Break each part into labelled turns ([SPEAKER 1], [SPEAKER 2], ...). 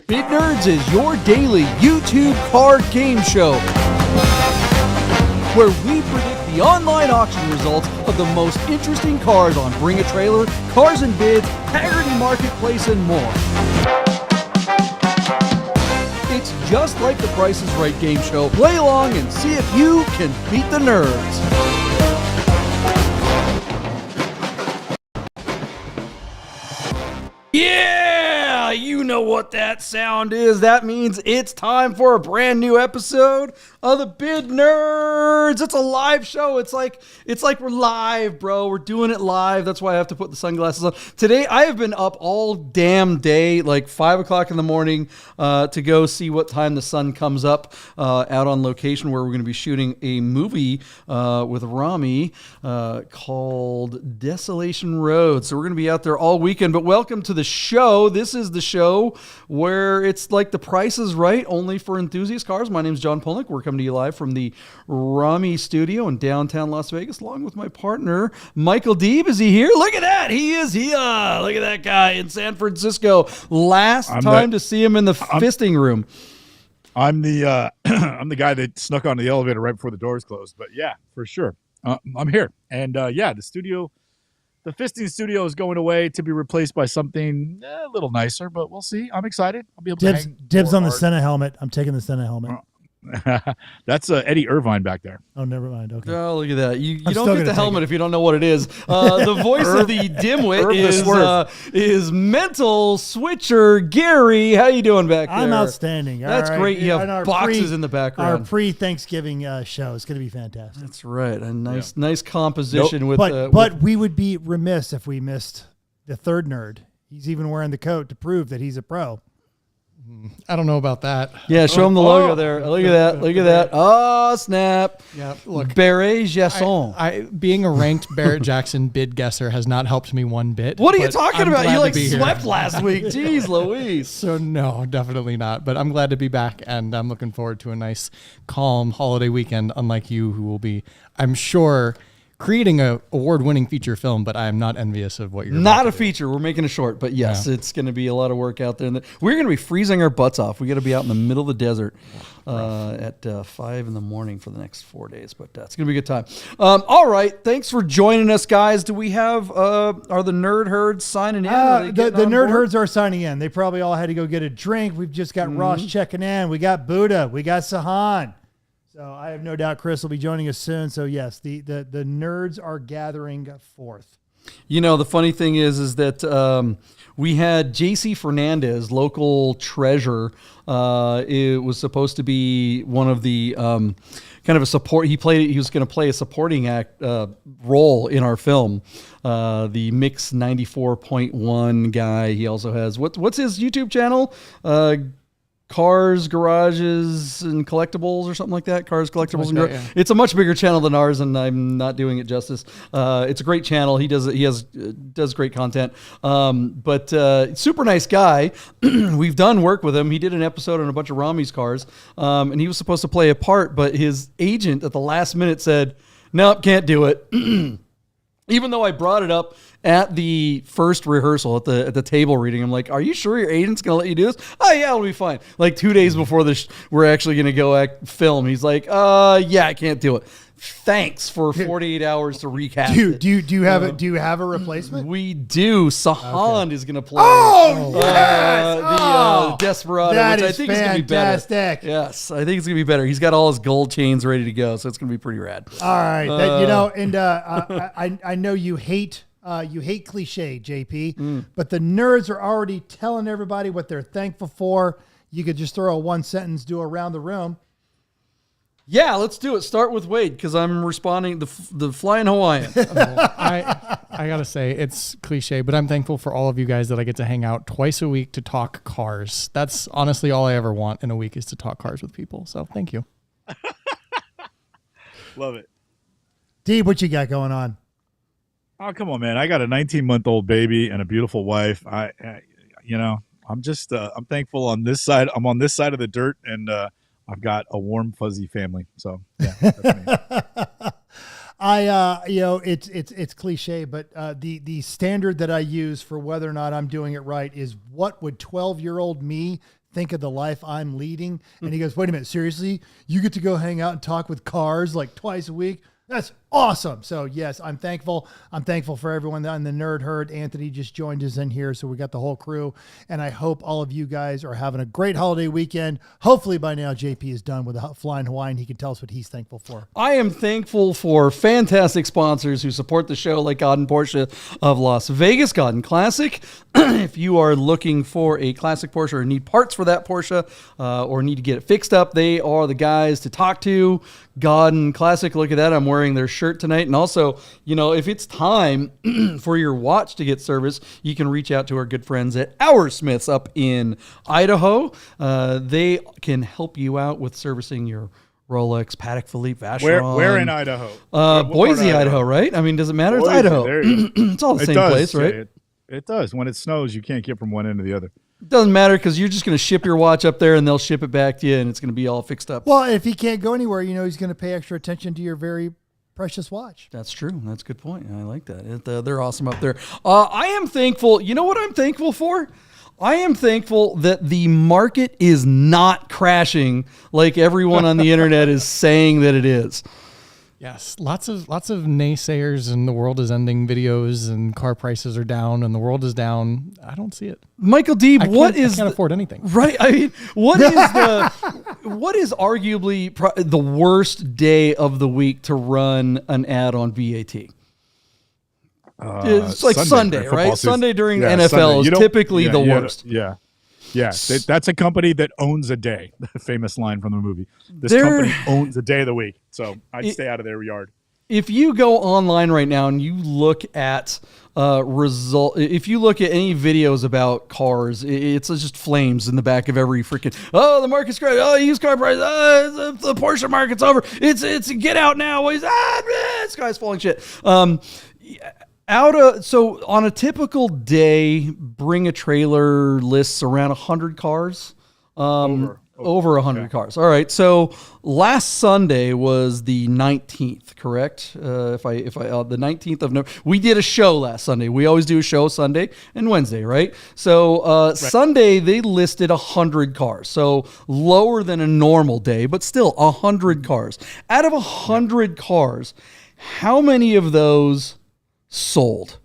[SPEAKER 1] BaT Nerds is your daily YouTube car game show where we predict the online auction results of the most interesting cars on Bring a Trailer, Cars and Bids, Hagerty Marketplace, and more. It's just like the Price is Right game show. Play along and see if you can beat the nerds. Yeah, you know what that sound is. That means it's time for a brand new episode of the BaT Nerds. It's a live show. It's like we're live, bro. We're doing it live. That's why I have to put the sunglasses on. Today, I have been up all damn day, like 5 o'clock in the morning, to go see what time the sun comes up out on location where we're going to be shooting a movie with Rami called Desolation Road. So we're going to be out there all weekend. But welcome to the show. This is the show where it's like the Price is Right, only for enthusiast cars. My name's John Polnick. We're coming to you live from the Rami studio in downtown Las Vegas, along with my partner, Michael Deeb. Is he here? Look at that. He is here. Look at that guy in San Francisco. Last time to see him in the fisting room.
[SPEAKER 2] I'm the I'm the guy that snuck on the elevator right before the doors closed. But yeah, for sure. I'm here. And yeah, the fisting studio is going away to be replaced by something a little nicer, but we'll see. I'm excited. I'll be able to hang
[SPEAKER 3] dibs on the Senna helmet. I'm taking the Senna helmet.
[SPEAKER 2] That's Eddie Irvine back there.
[SPEAKER 3] Oh, never mind. Okay.
[SPEAKER 1] Oh, look at that. You don't get the helmet if you don't know what it is. The voice of the dimwit is mental switcher Gary. How you doing back there?
[SPEAKER 3] I'm outstanding.
[SPEAKER 1] That's
[SPEAKER 3] right.
[SPEAKER 1] great. You have boxes in the background.
[SPEAKER 3] Our pre-Thanksgiving show is going to be fantastic.
[SPEAKER 1] That's right. A nice composition with.
[SPEAKER 3] But we would be remiss if we missed the third nerd. He's even wearing the coat to prove that he's a pro.
[SPEAKER 4] I don't know about that.
[SPEAKER 1] Yeah, show him the logo there. Look at that. Look at that. Oh, snap.
[SPEAKER 4] Yeah, look.
[SPEAKER 1] Barret Jackson.
[SPEAKER 4] Being a ranked Barrett Jackson bid guesser has not helped me one bit.
[SPEAKER 1] What are you talking about? You slept last week. Jeez Louise.
[SPEAKER 4] So no, definitely not. But I'm glad to be back, and I'm looking forward to a nice, calm holiday weekend, unlike you, who will be, I'm sure, creating a award-winning feature film, but I am not envious of what you're
[SPEAKER 1] not a feature. We're making a short, but yes, it's going to be a lot of work out there. And we're going to be freezing our butts off. We got to be out in the middle of the desert at 5 in the morning for the next 4 days, but it's going to be a good time. All right, thanks for joining us, guys. Do we have are the nerd herds signing in?
[SPEAKER 3] The nerd herds are signing in. They probably all had to go get a drink. We've just got Ross checking in. We got Buddha. We got Sahan. So I have no doubt Chris will be joining us soon. So yes, the nerds are gathering forth.
[SPEAKER 1] You know, the funny thing is that we had JC Fernandez, local treasure. It was supposed to be one of the kind of a support. He was going to play a supporting act role in our film. The Mix 94.1 guy. He also has what's his YouTube channel? Cars, Garages, and Collectibles or something like that. Cars, Collectibles, and Garages. It's a much bigger channel than ours, and I'm not doing it justice. It's a great channel. He does great content. But super nice guy. We've done work with him. He did an episode on a bunch of Rami's cars, and he was supposed to play a part, but his agent at the last minute said, "Nope, can't do it." Even though I brought it up at the first rehearsal at the table reading, I'm like, "Are you sure your agent's gonna let you do this?" "Oh yeah, it'll be fine." Like 2 days before we're actually gonna go film. He's like, "Yeah, I can't do it." Thanks for 48 hours to recast it.
[SPEAKER 3] Do you have a replacement?
[SPEAKER 1] We do. Sahan is gonna play.
[SPEAKER 3] The
[SPEAKER 1] Desperado,
[SPEAKER 3] that
[SPEAKER 1] which I
[SPEAKER 3] is
[SPEAKER 1] think is gonna be better.
[SPEAKER 3] fantastic.
[SPEAKER 1] Yes, I think it's gonna be better. He's got all his gold chains ready to go, so it's gonna be pretty rad.
[SPEAKER 3] All right, I know you hate cliche, JP, but the nerds are already telling everybody what they're thankful for. You could just throw a one sentence, do around the room.
[SPEAKER 1] Yeah, let's do it. Start with Wade because I'm responding the flying Hawaiian.
[SPEAKER 4] I gotta say it's cliche, but I'm thankful for all of you guys that I get to hang out twice a week to talk cars. That's honestly all I ever want in a week is to talk cars with people. So thank you.
[SPEAKER 2] Love it.
[SPEAKER 3] Deeb, what you got going on?
[SPEAKER 2] Oh, come on, man. I got a 19-month-old baby and a beautiful wife. I'm just I'm thankful on this side. I'm on this side of the dirt, and I've got a warm, fuzzy family. So, yeah, that's me.
[SPEAKER 3] It's cliche, but the standard that I use for whether or not I'm doing it right is what would 12-year-old me think of the life I'm leading? And he goes, wait a minute, seriously? You get to go hang out and talk with cars like twice a week? That's awesome. So yes, I'm thankful. I'm thankful for everyone on the Nerd Herd. Anthony just joined us in here. So we got the whole crew, and I hope all of you guys are having a great holiday weekend. Hopefully by now, JP is done with the Flying Hawaiian. He can tell us what he's thankful for.
[SPEAKER 1] I am thankful for fantastic sponsors who support the show, like Godden Porsche of Las Vegas, Godden Classic. If you are looking for a classic Porsche or need parts for that Porsche or need to get it fixed up, they are the guys to talk to. Godden Classic, look at that. I'm wearing their shirt tonight. And also, if it's time for your watch to get service, you can reach out to our good friends at Our Smiths up in Idaho. They can help you out with servicing your Rolex, Patek Philippe, Vacheron.
[SPEAKER 2] Where in Idaho?
[SPEAKER 1] Boise, Idaho, right? I mean, does it matter?
[SPEAKER 2] Boise,
[SPEAKER 1] It's Idaho.
[SPEAKER 2] there you go.
[SPEAKER 1] It's all the same place, right?
[SPEAKER 2] It does. When it snows, you can't get from one end to the other.
[SPEAKER 1] It doesn't matter because you're just going to ship your watch up there and they'll ship it back to you and it's going to be all fixed up.
[SPEAKER 3] Well, if he can't go anywhere, he's going to pay extra attention to your very precious watch.
[SPEAKER 1] That's true. That's a good point. I like that. They're awesome up there. I am thankful. You know what I'm thankful for? I am thankful that the market is not crashing like everyone on the internet is saying that it is.
[SPEAKER 4] Yes, lots of naysayers and the world is ending videos and car prices are down and the world is down. I don't see it.
[SPEAKER 1] Michael Deeb, I can't
[SPEAKER 4] afford anything.
[SPEAKER 1] Right. I mean, what is arguably the worst day of the week to run an ad on BAT? It's like Sunday, right?
[SPEAKER 2] Season.
[SPEAKER 1] Sunday during
[SPEAKER 2] NFL
[SPEAKER 1] Sunday. Is typically the worst.
[SPEAKER 2] Yeah, that's a company that owns a day. The famous line from the movie. This company owns a day of the week, so I'd stay out of their yard.
[SPEAKER 1] If you go online right now and you look at if you look at any videos about cars, it's just flames in the back of every freaking. Oh, the market's great. Oh, used car price. The Porsche market's over. It's get out now. This guy's falling shit. So on a typical day, Bring a Trailer lists around 100 cars. Over 100 cars. All right. So last Sunday was the 19th, correct? The 19th of November. We did a show last Sunday. We always do a show Sunday and Wednesday, right? So Sunday they listed 100 cars. So lower than a normal day, but still 100 cars. Out of 100 cars, how many of those sold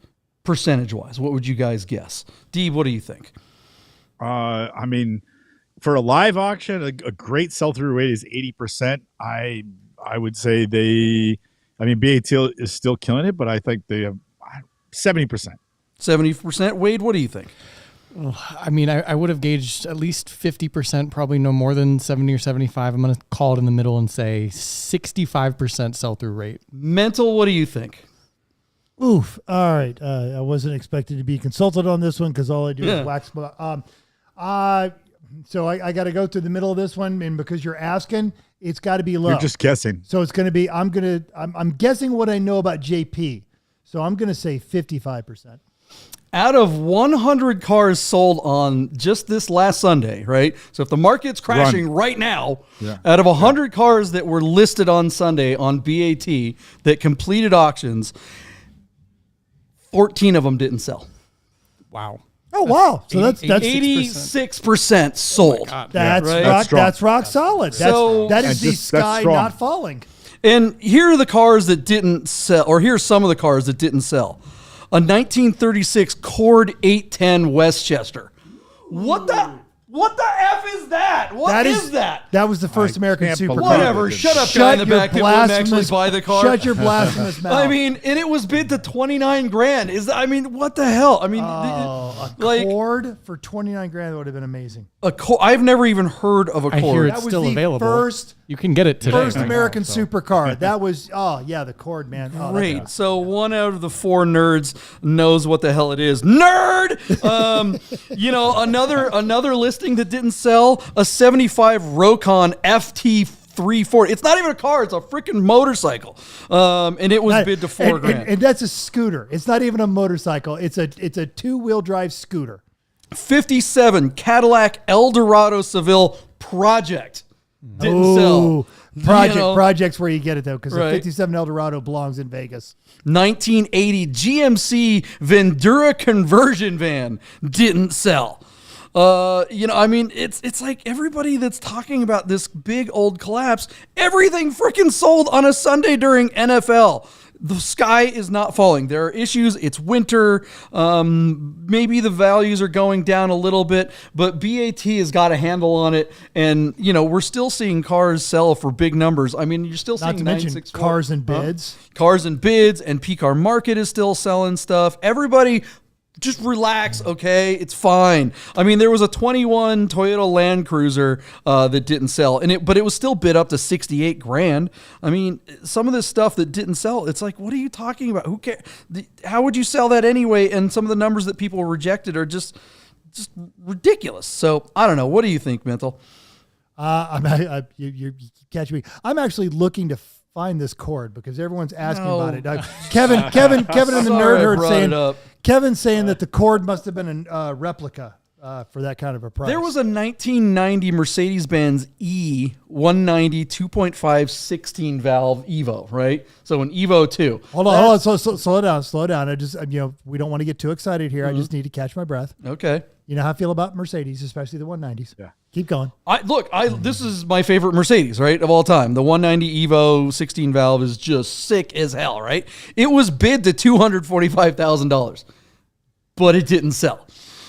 [SPEAKER 1] percentage-wise? What would you guys guess? Deeb, what do you think?
[SPEAKER 2] I mean, for a live auction, a great sell-through rate is 80%. I would say BAT is still killing it, but I think they have 70%.
[SPEAKER 1] 70%. Wade, what do you think?
[SPEAKER 4] I mean, I would have gauged at least 50%, probably no more than 70 or 75. I'm going to call it in the middle and say 65% sell-through rate. Mental,
[SPEAKER 1] what do you think?
[SPEAKER 3] Oof. All right. I wasn't expected to be consulted on this one because all I do is wax. So I got to go through the middle of this one, and because you're asking, it's got to be low.
[SPEAKER 2] You're just guessing.
[SPEAKER 3] So it's going to be. I'm guessing what I know about JP. So I'm going to say 55%.
[SPEAKER 1] Out of 100 cars sold on just this last Sunday, right? So if the market's crashing right now, out of 100 cars that were listed on Sunday on BAT that completed auctions, 14 of them didn't sell.
[SPEAKER 4] Wow.
[SPEAKER 3] Oh, wow. So that's
[SPEAKER 1] 86% sold.
[SPEAKER 4] Oh
[SPEAKER 3] that's rock solid. That is the sky not falling.
[SPEAKER 1] And here are the cars that didn't sell, or here's some of the cars that didn't sell. A 1936 Cord 810 Westchester. What the F is that? What is that?
[SPEAKER 3] That was the first American supercar.
[SPEAKER 1] Whatever. Shut up, guy in the back that wouldn't actually buy the car.
[SPEAKER 3] Shut your blasphemous mouth.
[SPEAKER 1] I mean, and it was bid to $29,000. What the hell? I mean,
[SPEAKER 3] a Cord for $29,000 would have been amazing.
[SPEAKER 1] I've never even heard of a Cord.
[SPEAKER 4] I hear it's still available. You can get it today.
[SPEAKER 3] First American supercar. That was, the Cord, man.
[SPEAKER 1] Great. So 1 out of the 4 nerds knows what the hell it is. Nerd! Another listing that didn't sell, a 75 Rokon FT 340. It's not even a car. It's a freaking motorcycle. And it was bid to $4,000.
[SPEAKER 3] And that's a scooter. It's not even a motorcycle. It's a 2-wheel drive scooter.
[SPEAKER 1] 57 Cadillac Eldorado Seville Project. Didn't sell.
[SPEAKER 3] Projects where you get it though, because
[SPEAKER 1] Right.
[SPEAKER 3] the 57 Eldorado belongs in Vegas.
[SPEAKER 1] 1980 GMC Vendura conversion van didn't sell. I mean, it's like everybody that's talking about this big old collapse, everything freaking sold on a Sunday during NFL. The sky is not falling. There are issues. It's winter. Maybe the values are going down a little bit, but BAT has got a handle on it. And, we're still seeing cars sell for big numbers. I mean, you're still
[SPEAKER 3] Not
[SPEAKER 1] seeing
[SPEAKER 3] to mention
[SPEAKER 1] 964
[SPEAKER 3] cars and bids.
[SPEAKER 1] Cars and bids, and PCAR Market is still selling stuff. Everybody just relax, okay? It's fine. I mean, there was a 21 Toyota Land Cruiser that didn't sell, but it was still bid up to $68,000. I mean, some of this stuff that didn't sell, it's like, what are you talking about? Who cares? How would you sell that anyway? And some of the numbers that people rejected are just ridiculous. So I don't know. What do you think, Mental?
[SPEAKER 3] You catch me. I'm actually looking to find this cord because everyone's asking about it. Kevin in the nerd herd saying Kevin's saying that the cord must have been a replica for that kind of a price.
[SPEAKER 1] There was a 1990 Mercedes-Benz E190 2.5 16 valve Evo, right? So an Evo 2.
[SPEAKER 3] Hold on. So slow down. I just we don't want to get too excited here. I just need to catch my breath.
[SPEAKER 1] Okay.
[SPEAKER 3] You know how I feel about Mercedes, especially the 190s.
[SPEAKER 2] Yeah.
[SPEAKER 3] Keep going.
[SPEAKER 1] This is my favorite Mercedes, right, of all time. The 190 Evo 16 valve is just sick as hell, right? It was bid to $245,000, but it didn't sell.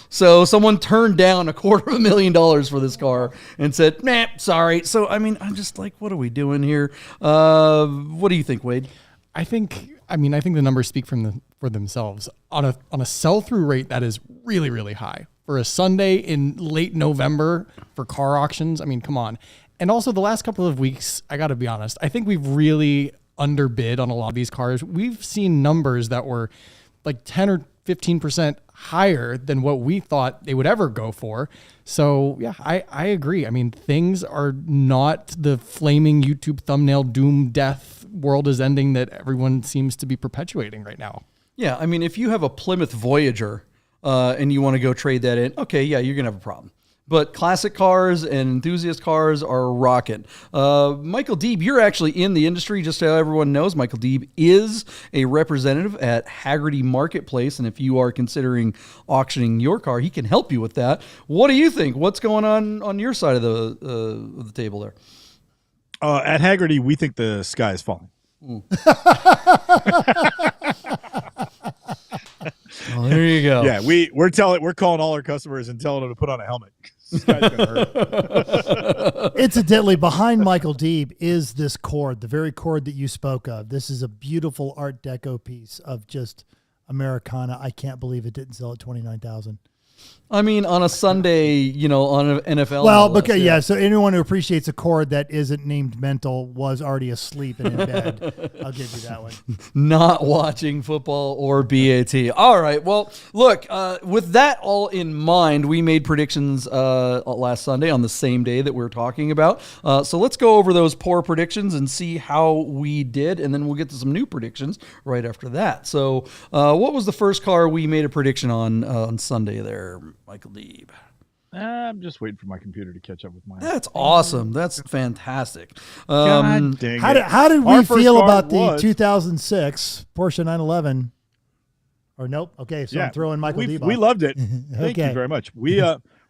[SPEAKER 1] So someone turned down $250,000 for this car and said, nah, sorry. So, I mean, I'm just like, what are we doing here? What do you think, Wade?
[SPEAKER 4] I think the numbers speak for themselves. On a sell-through rate that is really, really high. For a Sunday in late November for car auctions, I mean, come on. And also the last couple of weeks, I got to be honest, I think we've really underbid on a lot of these cars. We've seen numbers that were like 10 or 15% higher than what we thought they would ever go for. So yeah, I agree. I mean, things are not the flaming YouTube thumbnail doom death world is ending that everyone seems to be perpetuating right now.
[SPEAKER 1] Yeah, I mean, if you have a Plymouth Voyager and you want to go trade that in, okay, yeah, you're going to have a problem. But classic cars and enthusiast cars are rocking. Michael Deeb, you're actually in the industry, just so everyone knows. Michael Deeb is a representative at Haggerty Marketplace, and if you are considering auctioning your car, he can help you with that. What do you think? What's going on your side of the table there?
[SPEAKER 2] At Haggerty, we think the sky is falling.
[SPEAKER 1] Well, there you go.
[SPEAKER 2] Yeah, we're calling all our customers and telling them to put on a helmet. This guy's gonna hurt.
[SPEAKER 3] Incidentally, behind Michael Deeb is this cord, the very cord that you spoke of. This is a beautiful Art Deco piece of just Americana. I can't believe it didn't sell at $29,000.
[SPEAKER 1] I mean, on a Sunday, on an NFL.
[SPEAKER 3] Well, because yeah. So anyone who appreciates a cord that isn't named Mental was already asleep and in bed. I'll give you that one.
[SPEAKER 1] Not watching football or BAT. All right. Well, look, with that all in mind, we made predictions last Sunday on the same day that we're talking about. So let's go over those poor predictions and see how we did, and then we'll get to some new predictions right after that. So what was the first car we made a prediction on Sunday there, Michael Deeb?
[SPEAKER 2] I'm just waiting for my computer to catch up with mine.
[SPEAKER 1] That's awesome. That's fantastic.
[SPEAKER 2] God dang it.
[SPEAKER 3] How did
[SPEAKER 2] Our
[SPEAKER 3] we
[SPEAKER 2] first
[SPEAKER 3] feel
[SPEAKER 2] car
[SPEAKER 3] about the
[SPEAKER 2] was-
[SPEAKER 3] 2006 Porsche 911? Or nope. Okay, so I'm throwing Michael Deeb off.
[SPEAKER 2] We loved it. Thank
[SPEAKER 3] Okay.
[SPEAKER 2] you very much. We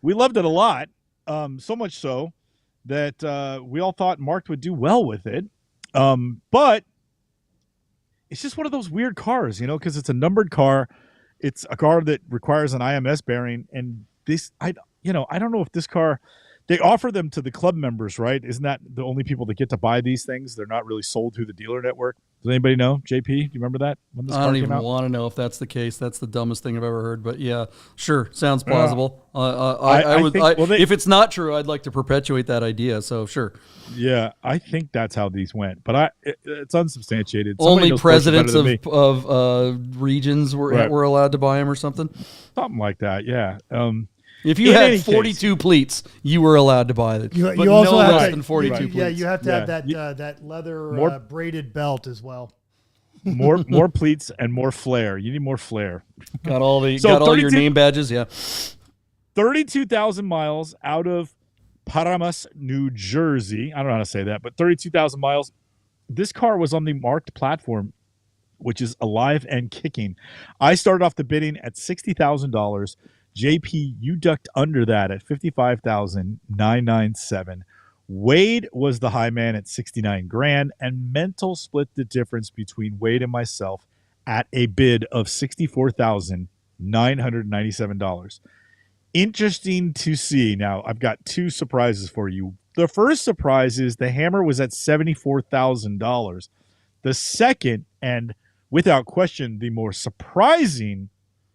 [SPEAKER 2] loved it a lot. So much so that we all thought Mark would do well with it. But it's just one of those weird cars, because it's a numbered car. It's a car that requires an IMS bearing, and this, I don't know if this car, they offer them to the club members, right? Isn't that the only people that get to buy these things? They're not really sold through the dealer network. Does anybody know? JP, do you remember that? When this
[SPEAKER 1] I
[SPEAKER 2] car
[SPEAKER 1] don't
[SPEAKER 2] came
[SPEAKER 1] even
[SPEAKER 2] out?
[SPEAKER 1] want to know if that's the case. That's the dumbest thing I've ever heard. But yeah, sure, sounds plausible. If it's not true, I'd like to perpetuate that idea. So sure.
[SPEAKER 2] Yeah, I think that's how these went, but it's unsubstantiated. Somebody
[SPEAKER 1] Only
[SPEAKER 2] knows Porsche
[SPEAKER 1] presidents
[SPEAKER 2] better than me.
[SPEAKER 1] of regions were allowed to buy them or something.
[SPEAKER 2] Something like that. Yeah.
[SPEAKER 1] If you
[SPEAKER 2] In
[SPEAKER 1] had
[SPEAKER 2] any
[SPEAKER 1] 42 pleats, you were allowed to buy it.
[SPEAKER 3] You
[SPEAKER 1] but
[SPEAKER 3] also
[SPEAKER 1] no
[SPEAKER 3] have
[SPEAKER 1] less
[SPEAKER 3] to-
[SPEAKER 1] than 42 pleats.
[SPEAKER 3] Yeah, you have to have
[SPEAKER 2] Yeah.
[SPEAKER 3] that leather
[SPEAKER 2] More-
[SPEAKER 3] braided belt as well.
[SPEAKER 2] more pleats and more flair. You need more flair.
[SPEAKER 1] Got all
[SPEAKER 2] So
[SPEAKER 1] your
[SPEAKER 2] 32
[SPEAKER 1] name badges. Yeah.
[SPEAKER 2] 32,000 miles out of Paramus, New Jersey. I don't know how to say that, but 32,000 miles. This car was on the marked platform, which is alive and kicking. I started off the bidding at $60,000. JP, you ducked under that at $55,997. Wade was the high man at 69 grand, and Mental split the difference between Wade and myself at a bid of $64,997. Interesting to see. Now, I've got two surprises for you. The first surprise is the hammer was at $74,000. The second, and without question, the more surprising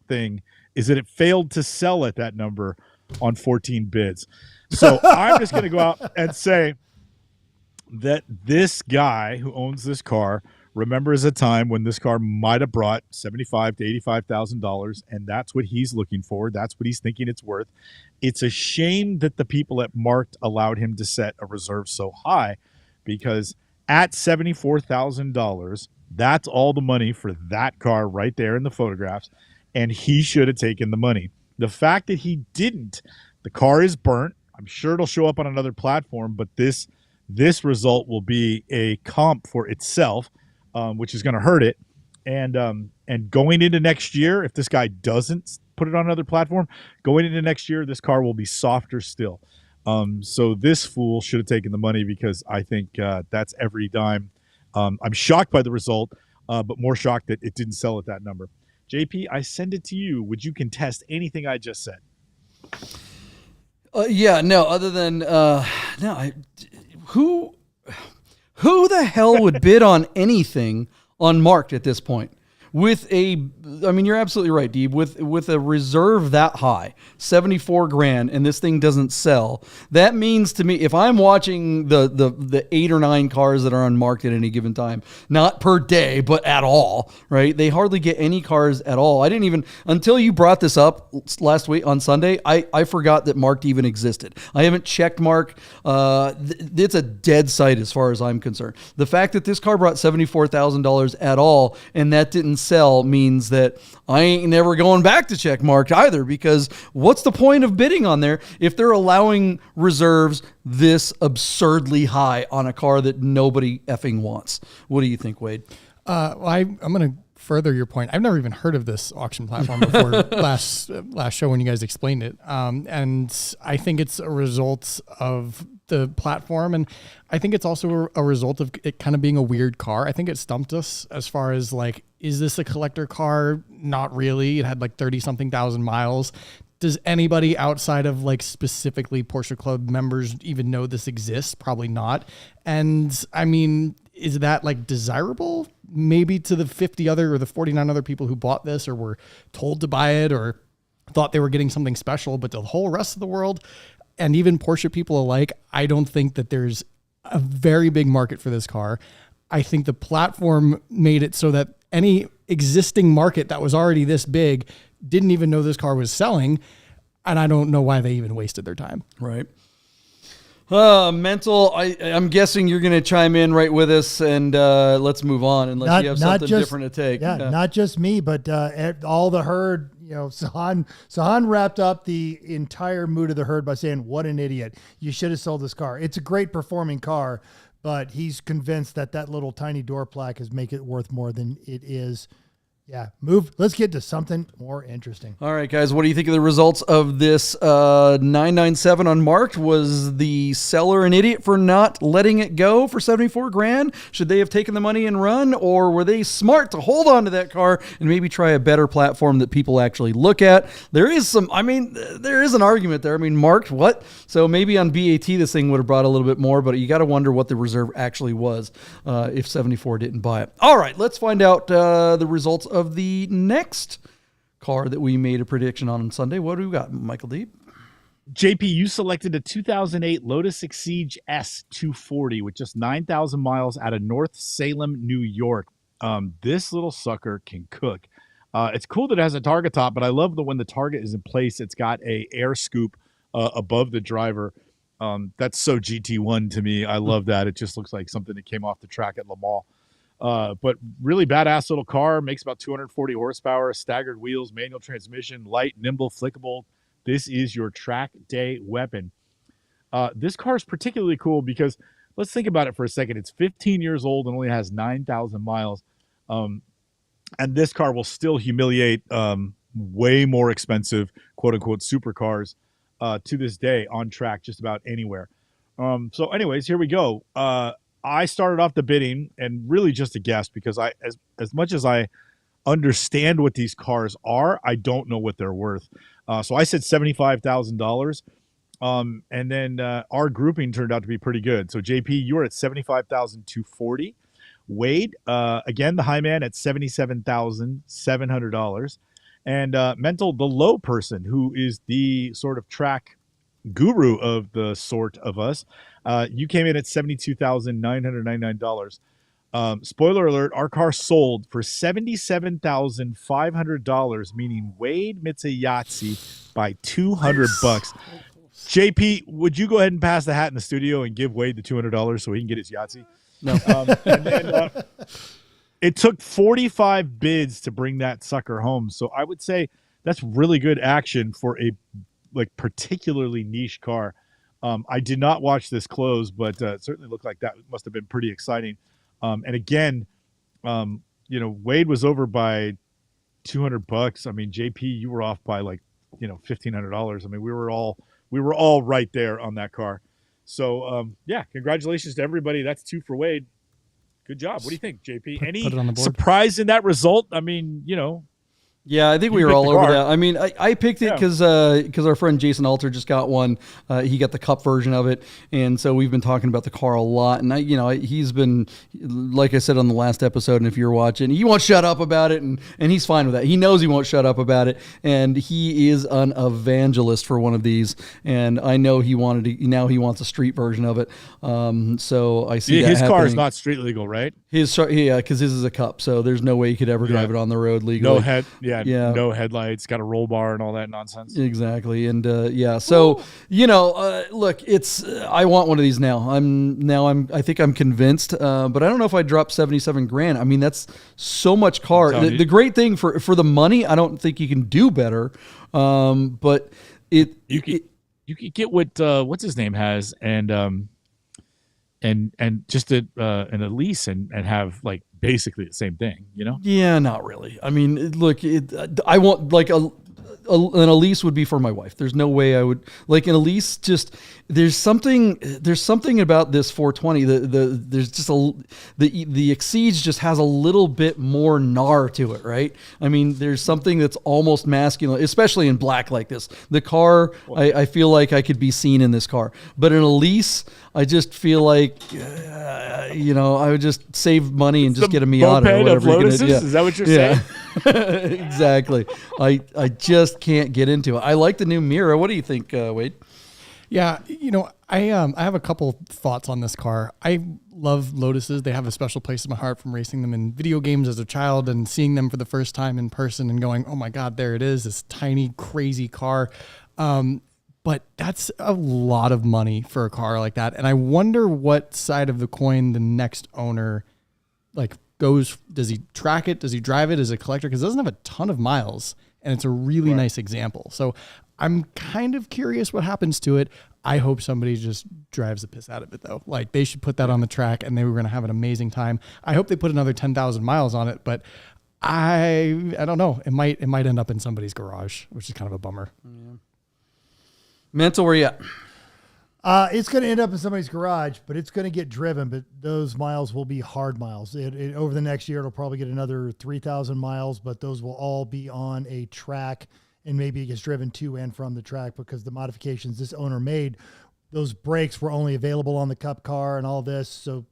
[SPEAKER 2] thing is that it failed to sell at that number on 14 bids. So I'm just going to go out and say that this guy who owns this car remembers a time when this car might have brought $75,000 to $85,000, and that's what he's looking for. That's what he's thinking it's worth. It's a shame that the people at Marked allowed him to set a reserve so high, because at $74,000, that's all the money for that car right there in the photographs, and he should have taken the money. The fact that he didn't, the car is burnt. I'm sure it'll show up on another platform, but this result will be a comp for itself, which is going to hurt it. And going into next year, if this guy doesn't put it on another platform, going into next year, this car will be softer still. So this fool should have taken the money, because I think that's every dime. I'm shocked by the result, but more shocked that it didn't sell at that number. JP, I send it to you. Would you contest anything I just said?
[SPEAKER 1] Yeah, no, other than, who the hell would bid on anything on Marked at this point? You're absolutely right, Deeb. With a reserve that high, 74 grand, and this thing doesn't sell, that means to me, if I'm watching the 8 or 9 cars that are unmarked at any given time, not per day, but at all, right? They hardly get any cars at all. I didn't even, until you brought this up last week on Sunday, I forgot that Marked even existed. I haven't checked Mark. It's a dead site as far as I'm concerned. The fact that this car brought $74,000 at all, and that didn't sell, means that I ain't never going back to check Marked either, because what's the point of bidding on there if they're allowing reserves this absurdly high on a car that nobody effing wants? What do you think, Wade?
[SPEAKER 4] I'm going to further your point. I've never even heard of this auction platform before last show when you guys explained it. And I think it's a result of the platform, and I think it's also a result of it kind of being a weird car. I think it stumped us as far as like, is this a collector car? Not really. It had like 30-something thousand miles. Does anybody outside of like specifically Porsche Club members even know this exists? Probably not. And I mean, is that like desirable? Maybe to the 50 other or the 49 other people who bought this or were told to buy it or thought they were getting something special, but the whole rest of the world, and even Porsche people alike, I don't think that there's a very big market for this car. I think the platform made it so that any existing market that was already this big didn't even know this car was selling. And I don't know why they even wasted their time.
[SPEAKER 1] Right. Mental, I'm guessing you're going to chime in right with us, and let's move on unless you have something different to take.
[SPEAKER 3] Yeah, not just me, but all the herd. You know, Sahan wrapped up the entire mood of the herd by saying, "What an idiot! You should have sold this car. It's a great performing car, but he's convinced that little tiny door plaque is make it worth more than it is." Yeah, let's get to something more interesting.
[SPEAKER 1] All right, guys, what do you think of the results of this 997 unmarked? Was the seller an idiot for not letting it go for 74 grand? Should they have taken the money and run, or were they smart to hold on to that car and maybe try a better platform that people actually look at? There is an argument there. I mean, marked what? So maybe on BAT this thing would have brought a little bit more, but you got to wonder what the reserve actually was if 74 didn't buy it. All right, let's find out the results of the next car that we made a prediction on Sunday. What do we got, Michael Deeb?
[SPEAKER 2] JP, you selected a 2008 Lotus Exige S240 with just 9,000 miles out of North Salem, New York. This little sucker can cook. It's cool that it has a target top, but I love that when the target is in place, it's got a air scoop above the driver. That's so GT1 to me. I love that. It just looks like something that came off the track at Le Mans. But really badass little car, makes about 240 horsepower, staggered wheels, manual transmission, light, nimble, flickable. This is your track day weapon. This car is particularly cool because let's think about it for a second. It's 15 years old and only has 9,000 miles. And this car will still humiliate way more expensive, quote unquote, supercars to this day on track just about anywhere. So anyways, here we go. I started off the bidding and really just a guess because as much as I understand what these cars are, I don't know what they're worth. So I said $75,000. And then our grouping turned out to be pretty good. So JP, you were at 75,240. Wade, again, the high man at $77,700. And Mental, the low person, who is the sort of track guru of the sort of us, you came in at $72,999. Spoiler alert, our car sold for $77,500, meaning Wade Mitsuyatsi by $200. JP, would you go ahead and pass the hat in the studio and give Wade the $200 so he can get his Yahtzee?
[SPEAKER 1] No.
[SPEAKER 2] And then it took 45 bids to bring that sucker home. So I would say that's really good action for a particularly niche car. I did not watch this close, but it certainly looked like that must have been pretty exciting. And again, Wade was over by $200. I mean, JP, you were off by $1,500. I mean, we were all right there on that car. So congratulations to everybody. That's 2 for Wade. Good job. What do you think, JP? Any
[SPEAKER 4] put it on the board.
[SPEAKER 2] Surprise in that result? I mean,
[SPEAKER 1] Yeah, I think we were all over that. I mean, I picked it because our friend Jason Alter just got one. He got the Cup version of it, and so we've been talking about the car a lot. And he's been, like I said on the last episode, and if you're watching, he won't shut up about it, and he's fine with that. He knows he won't shut up about it, and he is an evangelist for one of these. And I know he wanted to. Now he wants a street version of it. So I see
[SPEAKER 2] his
[SPEAKER 1] that
[SPEAKER 2] car is
[SPEAKER 1] happening.
[SPEAKER 2] not street legal, right?
[SPEAKER 1] Because his is a Cup, so there's no way he could ever drive it on the road legally.
[SPEAKER 2] No headlights, got a roll bar and all that nonsense.
[SPEAKER 1] Exactly. And so look, it's I want one of these now. I think I'm convinced, but I don't know if I drop 77 grand. I mean, that's so much car. The great thing for the money, I don't think you can do better. But you could
[SPEAKER 2] get what what's his name has and just an Elise and have basically the same thing,
[SPEAKER 1] Yeah, not really. I mean, look, I want an Elise would be for my wife. There's no way I would an Elise. Just there's something about this 420. There's just the Exceeds just has a little bit more gnar to it, right? I mean, there's something that's almost masculine, especially in black like this. The car, I feel like I could be seen in this car, but an Elise, I just feel like I would just save money and just get a Miata or whatever.
[SPEAKER 2] Is that what you're saying?
[SPEAKER 1] Exactly. I just can't get into it. I like the new Mira. What do you think, Wade?
[SPEAKER 4] Yeah, I have a couple thoughts on this car. I love Lotuses. They have a special place in my heart from racing them in video games as a child and seeing them for the first time in person and going, oh my God, there it is, this tiny, crazy car. But that's a lot of money for a car like that. And I wonder what side of the coin the next owner goes. Does he track it? Does he drive it as a collector? Because it doesn't have a ton of miles and it's a really nice example. So I'm kind of curious what happens to it. I hope somebody just drives the piss out of it though. They should put that on the track and they were going to have an amazing time. I hope they put another 10,000 miles on it, but I don't know. It might end up in somebody's garage, which is kind of a bummer.
[SPEAKER 1] Yeah. Mental, where you at?
[SPEAKER 3] It's going to end up in somebody's garage, but it's going to get driven. But those miles will be hard miles. Over the next year, it'll probably get another 3,000 miles, but those will all be on a track, and maybe it gets driven to and from the track because the modifications this owner made, those brakes were only available on the Cup car and all this. So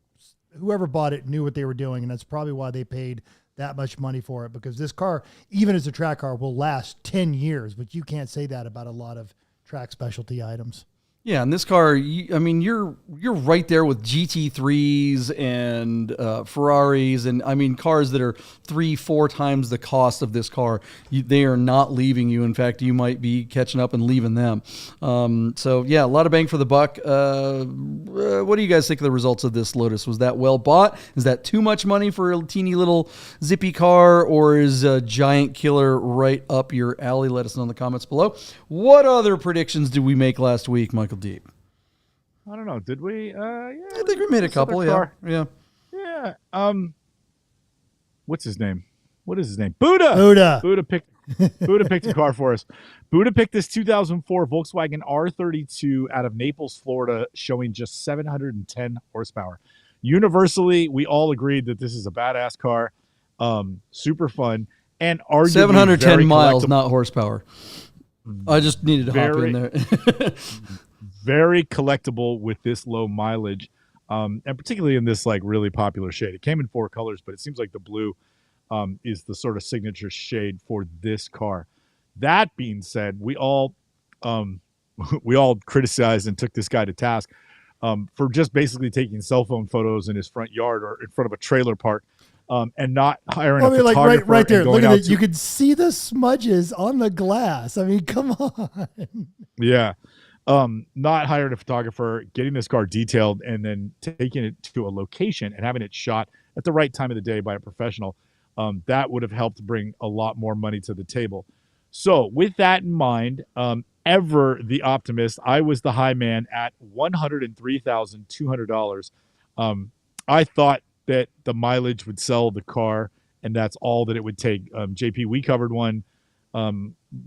[SPEAKER 3] whoever bought it knew what they were doing, and that's probably why they paid that much money for it, because this car, even as a track car, will last 10 years, but you can't say that about a lot of track specialty items.
[SPEAKER 1] Yeah, and this car, you're right there with GT3s and Ferraris, and cars that are 3-4 times the cost of this car. They are not leaving you. In fact, you might be catching up and leaving them. So yeah, a lot of bang for the buck. What do you guys think of the results of this Lotus? Was that well bought? Is that too much money for a teeny little zippy car, or is a giant killer right up your alley? Let us know in the comments below. What other predictions did we make last week, Michael Deep?
[SPEAKER 2] I don't know. Did we? Yeah.
[SPEAKER 1] I think we made a couple. Yeah.
[SPEAKER 2] Yeah. What's his name? What is his name? Buddha. Buddha picked a car for us. Buddha picked this 2004 Volkswagen R32 out of Naples, Florida, showing just 710 horsepower. Universally, we all agreed that this is a badass car. Super fun, and arguably
[SPEAKER 1] 710 miles, not horsepower. I just needed to hop in there.
[SPEAKER 2] Very collectible with this low mileage, and particularly in this like really popular shade. It came in 4 colors, but it seems like the blue is the sort of signature shade for this car. That being said, we all criticized and took this guy to task for just basically taking cell phone photos in his front yard or in front of a trailer park, and not hiring a photographer.
[SPEAKER 3] Like right there, look at it. You could see the smudges on the glass. I mean, come on.
[SPEAKER 2] Yeah. Not hiring a photographer, getting this car detailed, and then taking it to a location and having it shot at the right time of the day by a professional. That would have helped bring a lot more money to the table. So with that in mind, ever the optimist, I was the high man at $103,200. I thought that the mileage would sell the car, and that's all that it would take. JP, we covered one.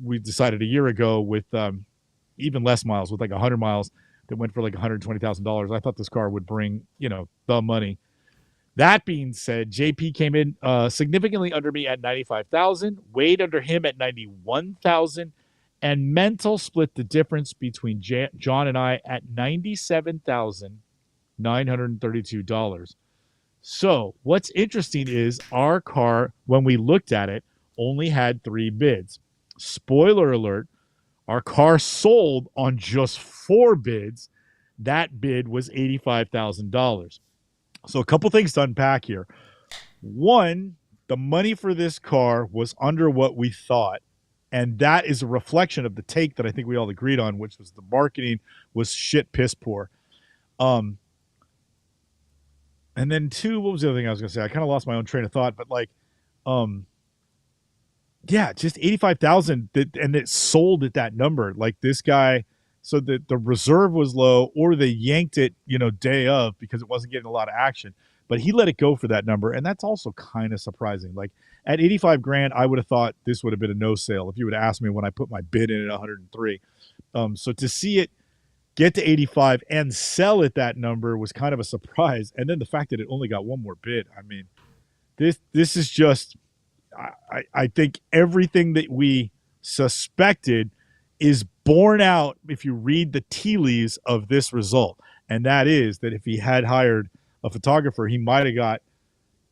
[SPEAKER 2] We decided a year ago with even less miles, with like 100 miles, that went for like $120,000. I thought this car would bring, the money. That being said, JP came in significantly under me at $95,000, Wade under him at $91,000, and Mental split the difference between John and I at $97,932. So what's interesting is our car, when we looked at it, only had 3 bids. Spoiler alert, our car sold on just 4 bids. That bid was $85,000. So a couple things to unpack here. One, the money for this car was under what we thought. And that is a reflection of the take that I think we all agreed on, which was the marketing was shit piss poor. And then 2, what was the other thing I was going to say? I kind of lost my own train of thought, but just 85,000, and it sold at that number. Like this guy, so the reserve was low, or they yanked it, day of because it wasn't getting a lot of action. But he let it go for that number, and that's also kind of surprising. Like at 85 grand, I would have thought this would have been a no sale if you would have asked me when I put my bid in at 103. So to see it get to 85 and sell at that number was kind of a surprise. And then the fact that it only got one more bid. I mean, this is just, I think everything that we suspected is borne out if you read the tea leaves of this result. And that is that if he had hired a photographer, he might have got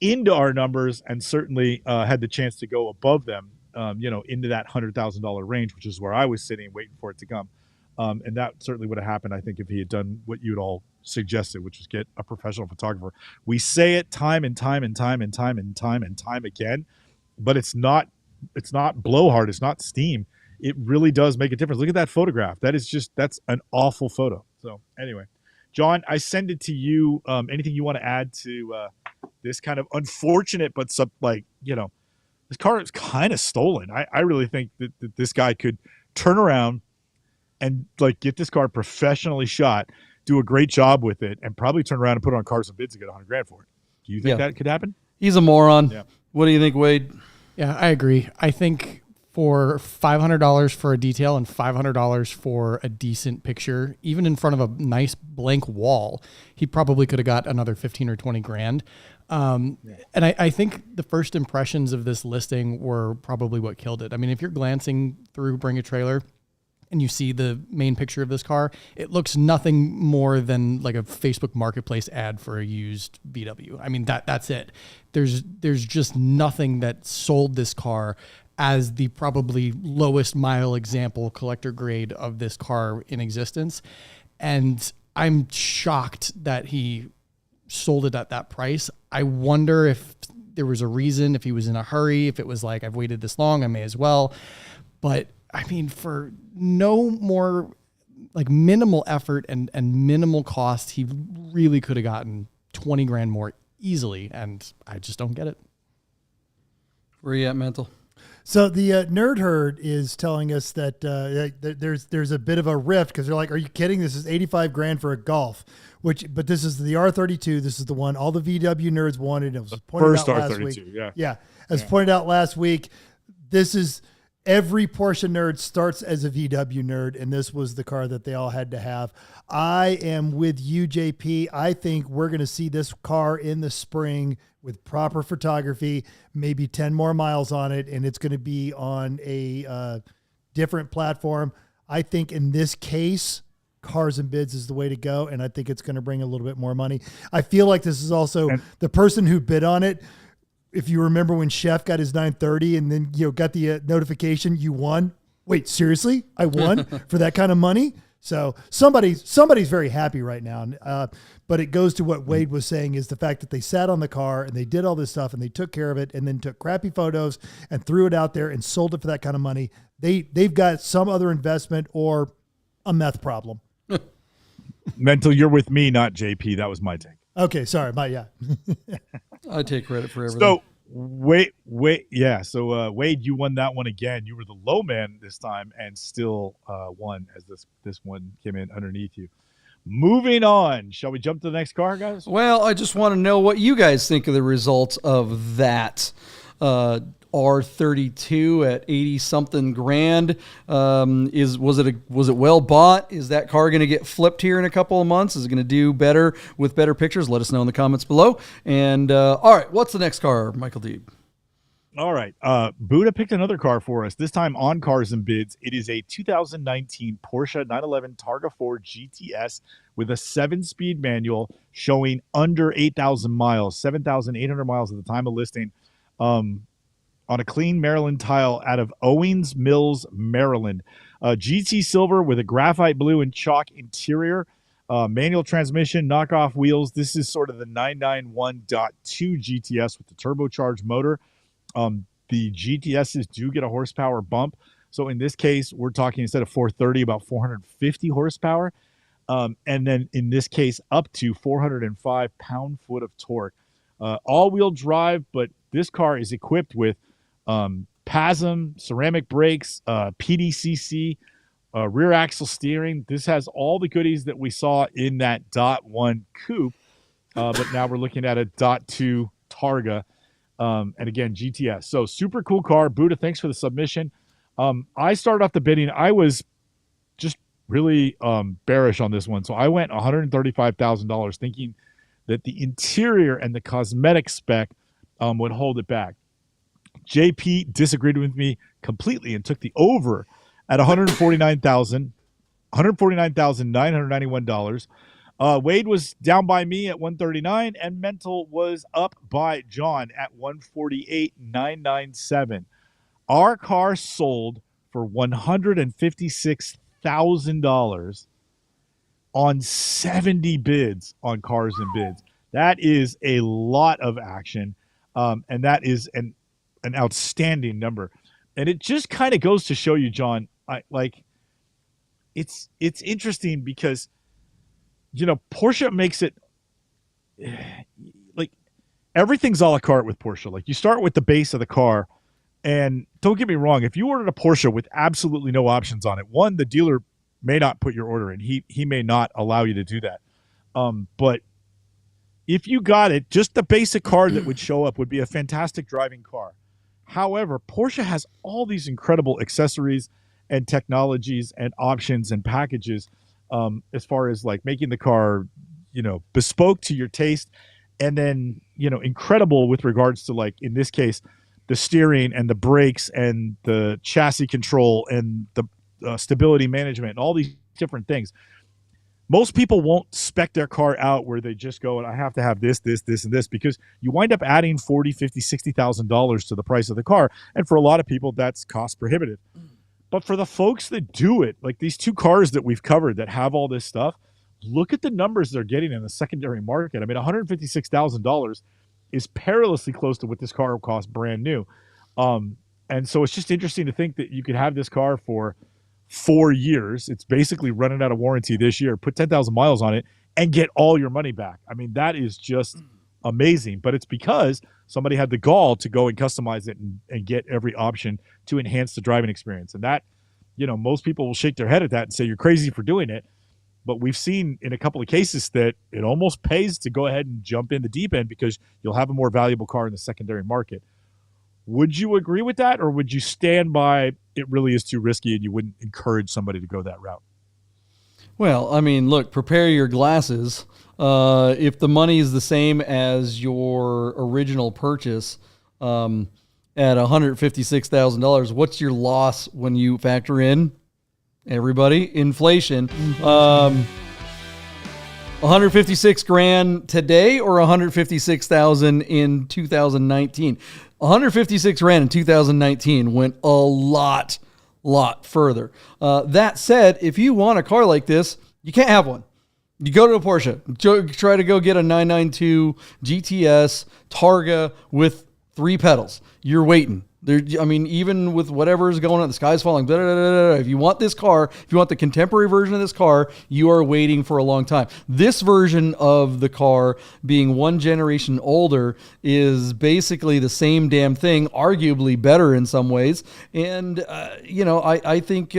[SPEAKER 2] into our numbers and certainly had the chance to go above them, into that $100,000 range, which is where I was sitting waiting for it to come. And that certainly would have happened, I think, if he had done what you'd all suggested, which was get a professional photographer. We say it time and time and time and time and time and time again, but it's not blowhard. It's not steam. It really does make a difference. Look at that photograph. That's an awful photo. So anyway, John, I send it to you. Anything you want to add to this kind of unfortunate, but this car is kind of stolen. I really think that this guy could turn around and get this car professionally shot, do a great job with it, and probably turn around and put it on Cars and Bids and get $100,000 for it. Do you think that could happen?
[SPEAKER 1] He's a moron.
[SPEAKER 2] Yeah.
[SPEAKER 1] What do you think, Wade?
[SPEAKER 4] Yeah, I agree. I think for $500 for a detail and $500 for a decent picture, even in front of a nice blank wall, he probably could have got another 15 or 20 grand. And I think the first impressions of this listing were probably what killed it. I mean, if you're glancing through Bring a Trailer and you see the main picture of this car, it looks nothing more than like a Facebook Marketplace ad for a used VW. I mean, that's it. There's just nothing that sold this car as the probably lowest mile example collector grade of this car in existence. And I'm shocked that he sold it at that price. I wonder if there was a reason, if he was in a hurry, if it was like, I've waited this long, I may as well. But I mean, for no more like minimal effort and minimal cost, he really could have gotten 20 grand more easily. And I just don't get it.
[SPEAKER 1] Where are you at, Mental?
[SPEAKER 3] So the Nerd Herd is telling us that there's a bit of a rift because they're like, "Are you kidding? This is 85 grand for a Golf." But this is the R32. This is the one all the VW nerds wanted. It was pointed
[SPEAKER 2] First
[SPEAKER 3] out last
[SPEAKER 2] R32,
[SPEAKER 3] week. Yeah, as pointed out last week, this is every Porsche nerd starts as a VW nerd, and this was the car that they all had to have. I am with you, JP. I think we're going to see this car in the spring with proper photography, maybe 10 more miles on it, and it's going to be on a different platform. I think in this case, cars and bids is the way to go, and I think it's going to bring a little bit more money. I feel like this is also the person who bid on it. If you remember when Chef got his 930 and then got the notification you won. Wait, seriously? I won for that kind of money? So somebody's very happy right now. But it goes to what Wade was saying is the fact that they sat on the car and they did all this stuff and they took care of it and then took crappy photos and threw it out there and sold it for that kind of money. They've got some other investment or a meth problem.
[SPEAKER 2] Mental, you're with me, not JP. That was my take.
[SPEAKER 3] Okay, sorry.
[SPEAKER 1] I take credit for everything.
[SPEAKER 2] So wait. Yeah. So Wade, you won that one again. You were the low man this time and still won as this one came in underneath you. Moving on. Shall we jump to the next car, guys?
[SPEAKER 1] Well, I just want to know what you guys think of the results of that R32 at 80 something grand. Was it well bought? Is that car going to get flipped here in a couple of months? Is it going to do better with better pictures? Let us know in the comments below. And all right, what's the next car, Michael Deeb?
[SPEAKER 2] All right. Buddha picked another car for us, this time on Cars and Bids. It is a 2019 Porsche 911 Targa 4 GTS with a 7-speed manual showing under 8,000 miles, 7,800 miles at the time of listing, on a clean Maryland tile out of Owings Mills, Maryland. GT silver with a graphite blue and chalk interior, manual transmission, knockoff wheels. This is sort of the 991.2 GTS with the turbocharged motor. The GTSs do get a horsepower bump. So in this case, we're talking instead of 430, about 450 horsepower. And then in this case, up to 405 pound-foot of torque. All-wheel drive, but this car is equipped with PASM, ceramic brakes, PDCC, rear axle steering. This has all the goodies that we saw in that .1 coupe, but now we're looking at a .2 Targa. And again, GTS. So super cool car. Buddha, thanks for the submission. I started off the bidding. I was just really bearish on this one. So I went $135,000 thinking that the interior and the cosmetic spec would hold it back. JP disagreed with me completely and took the over at $149,991. Wade was down by me at 139, and Mental was up by John at 148,997. Our car sold for $156,000 on 70 bids on Cars and Bids. That is a lot of action, and that is an outstanding number. And it just kind of goes to show you, John, it's interesting because Porsche makes it like everything's a la carte with Porsche. Like you start with the base of the car, and don't get me wrong, if you ordered a Porsche with absolutely no options on it, one, the dealer may not put your order in. He may not allow you to do that. But if you got it, just the basic car that would show up would be a fantastic driving car. However, Porsche has all these incredible accessories and technologies and options and packages as far as like making the car, bespoke to your taste, and then, incredible with regards to, like, in this case, the steering and the brakes and the chassis control and the stability management and all these different things. Most people won't spec their car out where they just go, and I have to have this, this, this, and this, because you wind up adding $40,000, $50,000, $60,000 to the price of the car. And for a lot of people, that's cost prohibitive. But for the folks that do it, like these two cars that we've covered that have all this stuff, look at the numbers they're getting in the secondary market. I mean, $156,000 is perilously close to what this car will cost brand new. And so it's just interesting to think that you could have this car for 4 years. It's basically running out of warranty this year. Put 10,000 miles on it and get all your money back. I mean, that is just amazing. But it's because somebody had the gall to go and customize it and get every option to enhance the driving experience. And that, most people will shake their head at that and say, you're crazy for doing it. But we've seen in a couple of cases that it almost pays to go ahead and jump in the deep end because you'll have a more valuable car in the secondary market. Would you agree with that, or would you stand by it really is too risky and you wouldn't encourage somebody to go that route?
[SPEAKER 1] Well, I mean, look, prepare your glasses. If the money is the same as your original purchase at $156,000, what's your loss when you factor in, everybody, inflation? 156 grand today or 156,000 in 2019? 156 grand in 2019 went a lot further. That said, if you want a car like this, you can't have one. You go to a Porsche, try to go get a 992 GTS Targa with 3 pedals. You're waiting. Even with whatever's going on, the sky's falling, blah, blah, blah, blah. If you want this car, if you want the contemporary version of this car, you are waiting for a long time. This version of the car, being one generation older, is basically the same damn thing, arguably better in some ways. And, I think...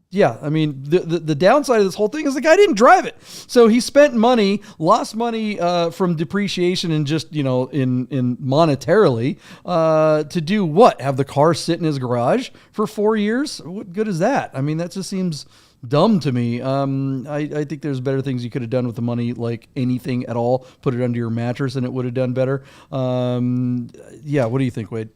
[SPEAKER 1] the downside of this whole thing is the guy didn't drive it. So he spent money, lost money from depreciation and just, in monetarily to do what? Have the car sit in his garage for 4 years? What good is that? I mean, that just seems dumb to me. I think there's better things you could have done with the money, like anything at all. Put it under your mattress and it would have done better. What do you think, Wade?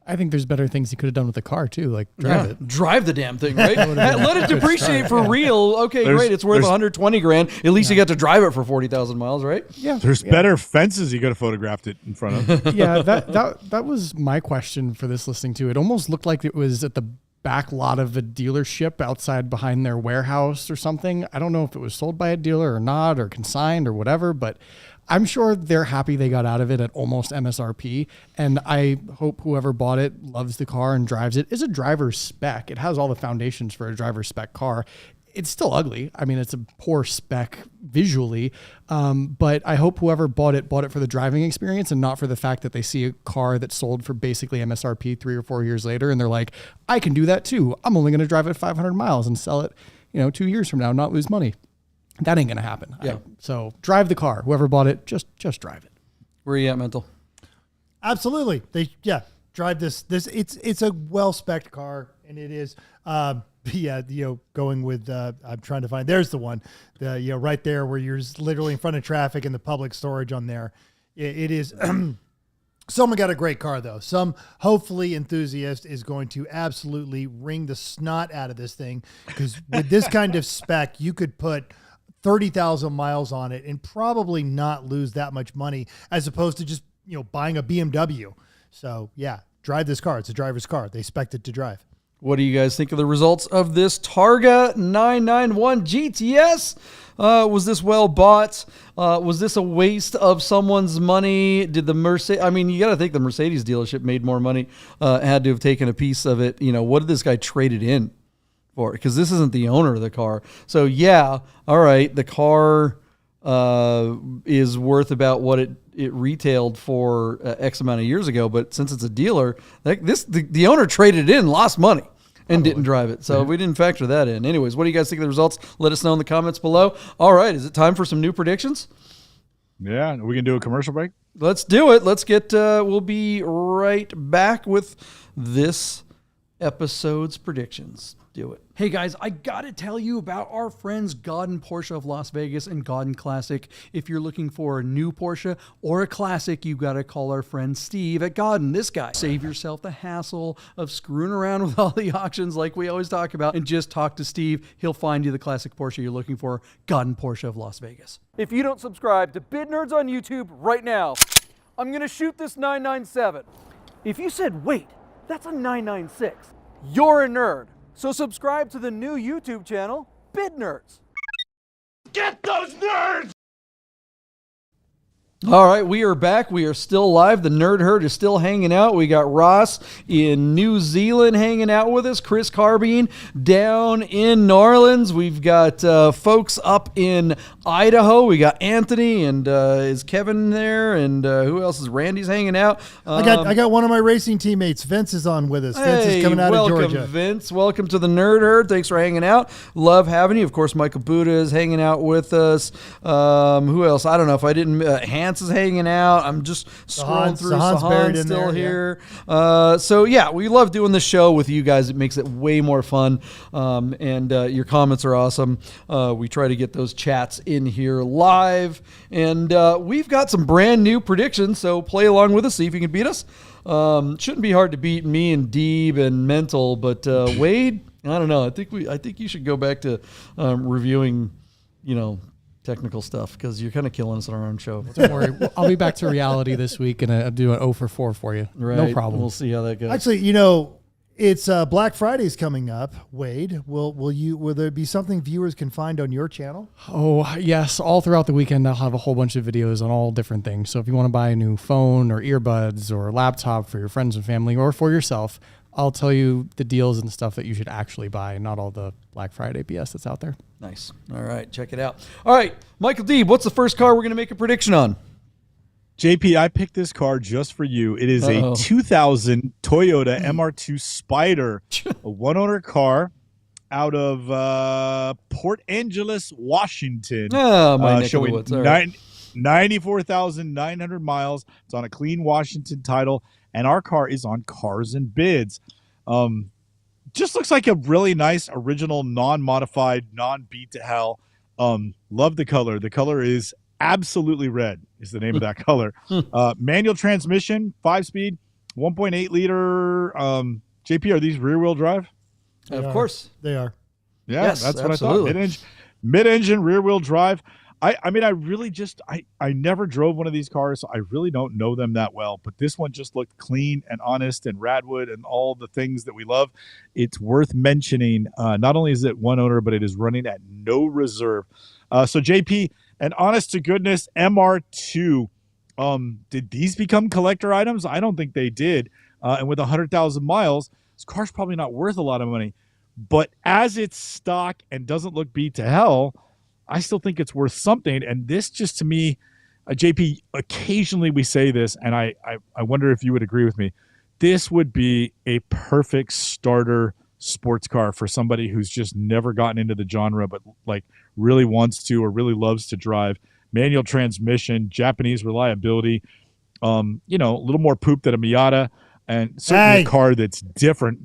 [SPEAKER 4] I think there's better things you could have done with the car too, like drive it.
[SPEAKER 1] Drive the damn thing, right? Let it depreciate for real. Okay, great. It's worth 120 grand. At least you got to drive it for 40,000 miles, right?
[SPEAKER 2] Yeah. There's better fences you could have photographed it in front of.
[SPEAKER 4] Yeah, that was my question for this listing too. It almost looked like it was at the back lot of a dealership outside behind their warehouse or something. I don't know if it was sold by a dealer or not, or consigned or whatever, but I'm sure they're happy they got out of it at almost MSRP. And I hope whoever bought it loves the car and drives it. It's a driver's spec. It has all the foundations for a driver's spec car. It's still ugly. I mean, it's a poor spec visually, but I hope whoever bought it for the driving experience and not for the fact that they see a car that's sold for basically MSRP 3 or 4 years later. And they're like, I can do that too. I'm only going to drive it 500 miles and sell it, 2 years from now, not lose money. That ain't going to happen.
[SPEAKER 1] Yeah.
[SPEAKER 4] So drive the car. Whoever bought it, just drive it.
[SPEAKER 1] Where are you at, Mental?
[SPEAKER 3] Absolutely. Drive this. It's a well-spec'd car, and it is. Going with. I'm trying to find. There's the one. Right there where you're literally in front of traffic and the public storage on there. It is. Someone got a great car though. Hopefully Enthusiast is going to absolutely wring the snot out of this thing, because with this kind of spec, you could put 30,000 miles on it and probably not lose that much money, as opposed to just, buying a BMW. So yeah, drive this car. It's a driver's car. They expect it to drive.
[SPEAKER 1] What do you guys think of the results of this Targa 991 GTS? Was this well bought? Was this a waste of someone's money? Did the Mercedes, you got to think the Mercedes dealership made more money, had to have taken a piece of it. What did this guy trade it in for? Because this isn't the owner of the car. So yeah, all right, the car is worth about what it retailed for X amount of years ago. But since it's a dealer, the owner traded it in, lost money, and didn't drive it. So we didn't factor that in. Anyways, what do you guys think of the results? Let us know in the comments below. All right, is it time for some new predictions?
[SPEAKER 2] Yeah, we can do a commercial break.
[SPEAKER 1] Let's do it. Let's get, we'll be right back with this episode's predictions. Do it. Hey guys, I gotta tell you about our friends Godden Porsche of Las Vegas and Godden Classic. If you're looking for a new Porsche or a classic, you gotta call our friend Steve at Godden, this guy. Save yourself the hassle of screwing around with all the auctions like we always talk about, and just talk to Steve. He'll find you the classic Porsche you're looking for. Godden Porsche of Las Vegas. If you don't subscribe to Bid Nerds on YouTube right now, I'm gonna shoot this 997. If you said, wait, that's a 996, you're a nerd. So subscribe to the new YouTube channel, Bid Nerds.
[SPEAKER 2] Get those nerds!
[SPEAKER 1] All right, we are back. We are still live. The Nerd Herd is still hanging out. We got Ross in New Zealand hanging out with us. Chris Carbine down in New Orleans. We've got folks up in Idaho. We got Anthony and is Kevin there? And who else is Randy's hanging out?
[SPEAKER 3] I got one of my racing teammates. Vince is on with us. Vince is coming out of Georgia.
[SPEAKER 1] Welcome, Vince. Welcome to the Nerd Herd. Thanks for hanging out. Love having you. Of course, Michael Buddha is hanging out with us. Who else? I don't know if I didn't. Hans is hanging out. I'm just scrolling through. Sahan's still here. Yeah. So yeah, we love doing the show with you guys. It makes it way more fun. And your comments are awesome. We try to get those chats in here live. And we've got some brand new predictions. So play along with us. See if you can beat us. Shouldn't be hard to beat me and Deeb and Mental, but Wade, I don't know. I think you should go back to reviewing, technical stuff because you're kind of killing us on our own show.
[SPEAKER 4] Don't worry. I'll be back to reality this week and I'll do an 0 for 4 for you.
[SPEAKER 1] Right.
[SPEAKER 4] No problem.
[SPEAKER 1] We'll see how that goes.
[SPEAKER 3] Actually, it's Black Friday's coming up. Wade, will there be something viewers can find on your channel?
[SPEAKER 4] Oh, yes. All throughout the weekend, I'll have a whole bunch of videos on all different things. So if you want to buy a new phone or earbuds or laptop for your friends and family or for yourself, I'll tell you the deals and stuff that you should actually buy, not all the Black Friday BS that's out there.
[SPEAKER 1] Nice. All right. Check it out. All right. Michael Deeb, what's the first car we're going to make a prediction on?
[SPEAKER 2] JP, I picked this car just for you. It is a 2000 Toyota MR2 Spider, a one-owner car out of Port Angeles, Washington. Showing 94,900 miles. It's on a clean Washington title, and our car is on Cars and Bids. Just looks like a really nice, original, non-modified, non-beat to hell. Love the color. The color is absolutely red is the name of that color. Manual transmission, 5-speed, 1.8 liter. JP, are these rear-wheel drive?
[SPEAKER 1] Of course.
[SPEAKER 3] They are.
[SPEAKER 2] Yeah,
[SPEAKER 1] yes,
[SPEAKER 2] that's
[SPEAKER 1] absolutely.
[SPEAKER 2] what I thought. Mid-engine, rear-wheel drive. I mean, I really just, I never drove one of these cars, so I really don't know them that well. But this one just looked clean and honest and Radwood and all the things that we love. It's worth mentioning. Not only is it one owner, but it is running at no reserve. So, JP, an honest-to-goodness MR2, did these become collector items? I don't think they did. And with 100,000 miles, this car's probably not worth a lot of money. But as it's stock and doesn't look beat to hell, I still think it's worth something. And this just to me, JP, occasionally we say this, and I wonder if you would agree with me. This would be a perfect starter sports car for somebody who's just never gotten into the genre, but like really wants to or really loves to drive. Manual transmission, Japanese reliability, a little more poop than a Miata, and certainly a car that's different,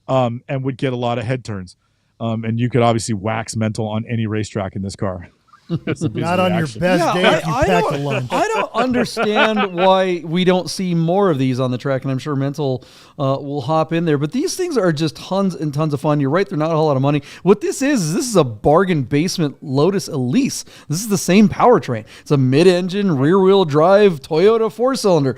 [SPEAKER 2] and would get a lot of head turns. And you could obviously wax Mental on any racetrack in this car.
[SPEAKER 3] Not on your best day if you packed a lunch.
[SPEAKER 1] I don't understand why we don't see more of these on the track, and I'm sure Mental will hop in there. But these things are just tons and tons of fun. You're right, they're not a whole lot of money. What this is a bargain basement Lotus Elise. This is the same powertrain. It's a mid-engine, rear-wheel drive Toyota 4-cylinder.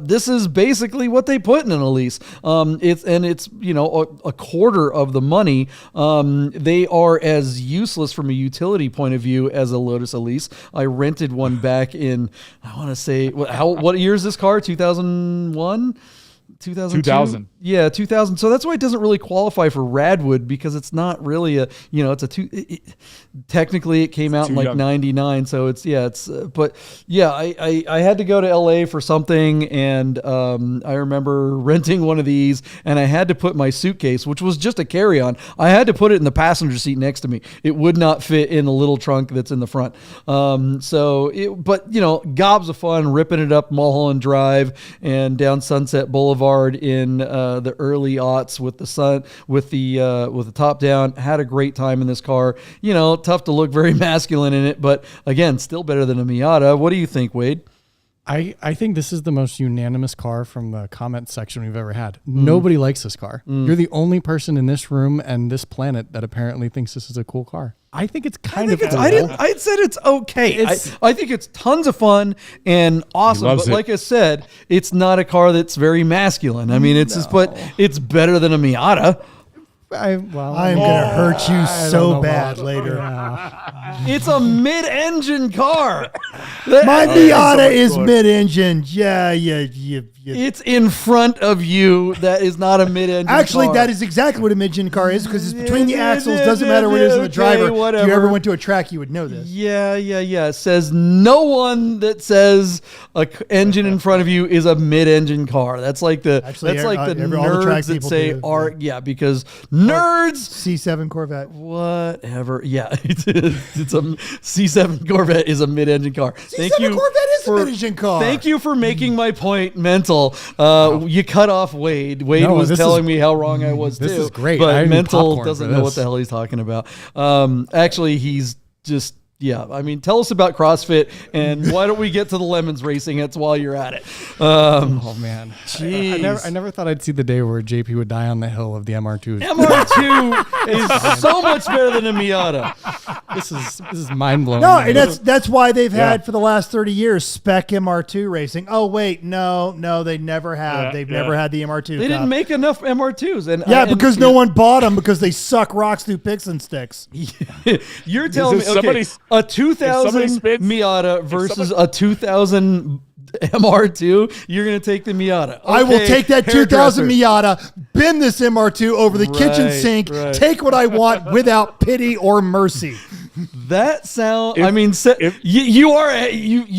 [SPEAKER 1] This is basically what they put in an Elise. It's a quarter of the money. They are as useless from a utility point of view as a Lotus Elise. I rented one back in, I want to say, what year is this car? 2001? 2000. Yeah, 2000. So that's why it doesn't really qualify for Radwood, because it's not really technically it came out in like 99. So but I had to go to LA for something, and I remember renting one of these, and I had to put my suitcase, which was just a carry-on, I had to put it in the passenger seat next to me. It would not fit in the little trunk that's in the front. Gobs of fun, ripping it up Mulholland Drive and down Sunset Boulevard in the early aughts with the sun, with the top down. Had a great time in this car. Tough to look very masculine in it, but again, still better than a Miata. What do you think, Wade?
[SPEAKER 4] I think this is the most unanimous car from the comment section we've ever had. Nobody likes this car. You're the only person in this room and this planet that apparently thinks this is a cool car. I think it's kind of cool.
[SPEAKER 1] I said it's okay. I think it's tons of fun and awesome. But like I said, it's not a car that's very masculine. I mean, it's better than a Miata.
[SPEAKER 3] I'm gonna hurt you so bad later.
[SPEAKER 4] Yeah.
[SPEAKER 1] It's a mid-engine car.
[SPEAKER 3] My Miata is mid-engine. Yeah.
[SPEAKER 1] It's in front of you. That is not a mid-engine
[SPEAKER 3] Actually,
[SPEAKER 1] car.
[SPEAKER 3] that is exactly what a mid-engine car is because it's between the axles. Doesn't matter what it is in the driver.
[SPEAKER 1] Whatever.
[SPEAKER 3] If you ever went to a track, you would know this.
[SPEAKER 1] Yeah. It says no one that says a engine in front of you is a mid-engine car. That's like the
[SPEAKER 3] all the
[SPEAKER 1] nerds
[SPEAKER 3] track
[SPEAKER 1] that
[SPEAKER 3] people
[SPEAKER 1] say
[SPEAKER 3] do.
[SPEAKER 1] because nerds.
[SPEAKER 3] C7 Corvette.
[SPEAKER 1] Whatever. Yeah, it's a C7 Corvette is a mid-engine car.
[SPEAKER 3] C7 Corvette is a mid-engine car.
[SPEAKER 1] Thank you for making my point mental. You cut off Wade. Wade was telling me how wrong I was
[SPEAKER 4] this
[SPEAKER 1] too.
[SPEAKER 4] is great. I
[SPEAKER 1] But
[SPEAKER 4] need
[SPEAKER 1] mental
[SPEAKER 4] popcorn
[SPEAKER 1] doesn't
[SPEAKER 4] for
[SPEAKER 1] know what
[SPEAKER 4] this.
[SPEAKER 1] the hell he's talking about. Actually, he's just. Yeah, I mean, tell us about CrossFit and why don't we get to the lemons racing? It's while you're at it.
[SPEAKER 4] Oh man,
[SPEAKER 1] Jeez.
[SPEAKER 4] I never thought I'd see the day where JP would die on the hill of the MR2.
[SPEAKER 1] MR2 is so much better than a Miata.
[SPEAKER 4] This is mind blowing.
[SPEAKER 3] No, and that's why they've had for the last 30 years spec MR2 racing. Oh wait, no, they never have. They've never had the MR2.
[SPEAKER 1] They didn't make enough MR2s, and
[SPEAKER 3] because no one bought them because they suck rocks through picks and sticks.
[SPEAKER 1] You're telling me a 2000 Miata versus a 2000 MR2, you're going to take the Miata. Okay,
[SPEAKER 3] I will take that 2000 Miata, bend this MR2 over the kitchen sink,
[SPEAKER 1] right.
[SPEAKER 3] take what I want without pity or mercy.
[SPEAKER 1] That sound. You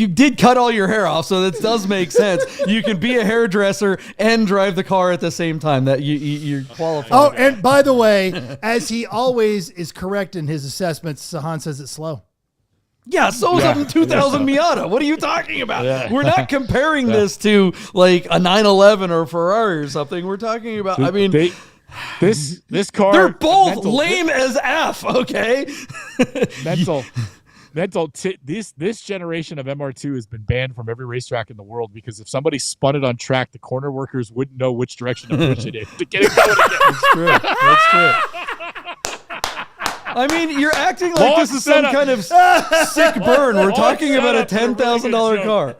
[SPEAKER 1] did cut all your hair off, so that does make sense. You can be a hairdresser and drive the car at the same time. That you're qualified.
[SPEAKER 3] Oh, and by the way, as he always is correct in his assessments, Sahan says it's slow.
[SPEAKER 1] Yeah, so is a 2000 Miata. What are you talking about? Yeah. We're not comparing this to like a 911 or Ferrari or something. We're talking about. I mean,
[SPEAKER 2] this car.
[SPEAKER 1] They're both lame as F. Okay.
[SPEAKER 2] This generation of MR2 has been banned from every racetrack in the world because if somebody spun it on track, the corner workers wouldn't know which direction to push it in to get it going again.
[SPEAKER 1] That's true. That's true. I mean, you're acting like this is some kind of sick burn. We're talking about a $10,000 car.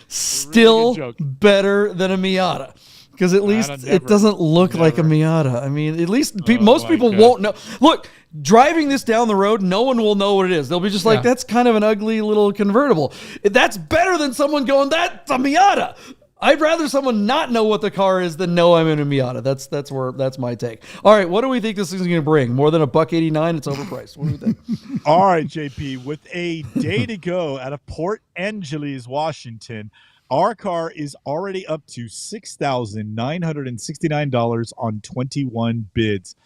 [SPEAKER 1] Still really better than a Miata. Because at least it doesn't look like a Miata. I mean, at least most people won't know. Look, driving this down the road, no one will know what it is. They'll be just like, that's kind of an ugly little convertible. That's better than someone going, that's a Miata. I'd rather someone not know what the car is than know I'm in a Miata. That's my take. All right, what do we think this is going to bring? More than $189? It's overpriced. What do we think?
[SPEAKER 2] All right, JP, with a day to go out of Port Angeles, Washington, our car is already up to $6,969 on 21 bids.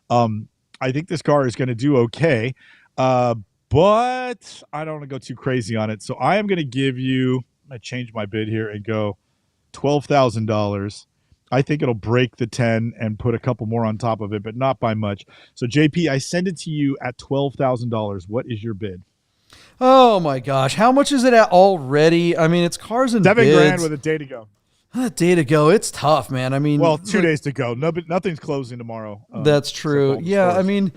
[SPEAKER 2] I think this car is going to do okay, but I don't want to go too crazy on it. So I am going to give you, I'm going to change my bid here and go $12,000. I think it'll break the 10 and put a couple more on top of it, but not by much. So JP, I send it to you at $12,000. What is your bid?
[SPEAKER 1] Oh my gosh. How much is it at already? I mean, it's cars and bids.
[SPEAKER 2] $7,000 with a day to go.
[SPEAKER 1] A day to go. It's tough, man. I mean,
[SPEAKER 2] well, 2 days to go. No, but nothing's closing tomorrow.
[SPEAKER 1] That's true. Yeah. I mean,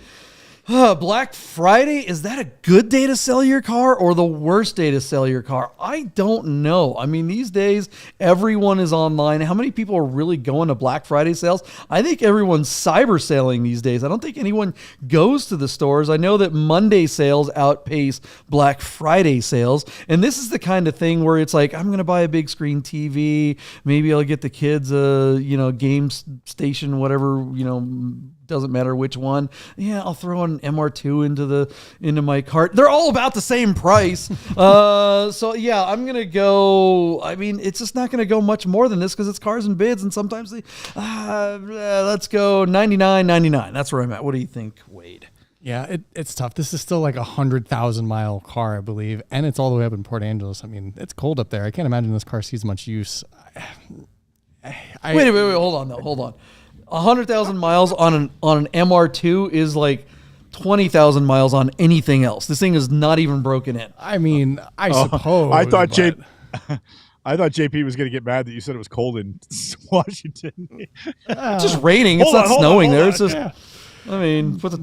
[SPEAKER 1] Black Friday, is that a good day to sell your car or the worst day to sell your car? I don't know. I mean, these days, everyone is online. How many people are really going to Black Friday sales? I think everyone's cyber selling these days. I don't think anyone goes to the stores. I know that Monday sales outpace Black Friday sales. And this is the kind of thing where it's like, I'm going to buy a big screen TV. Maybe I'll get the kids a, game station, whatever, doesn't matter which one. Yeah, I'll throw an MR2 into my cart. They're all about the same price. So yeah, I'm gonna go. I mean, it's just not gonna go much more than this because it's cars and bids, and sometimes they. Let's go $99.99. That's where I'm at. What do you think, Wade?
[SPEAKER 4] Yeah, it's tough. This is still like 100,000-mile car, I believe, and it's all the way up in Port Angeles. I mean, it's cold up there. I can't imagine this car sees much use.
[SPEAKER 1] Wait, hold on. 100,000 miles on an MR2 is like 20,000 miles on anything else. This thing is not even broken in.
[SPEAKER 4] I mean, I suppose.
[SPEAKER 2] I thought JP was going to get mad that you said it was cold in Washington.
[SPEAKER 1] It's just raining. It's not snowing there. It's just I mean, put the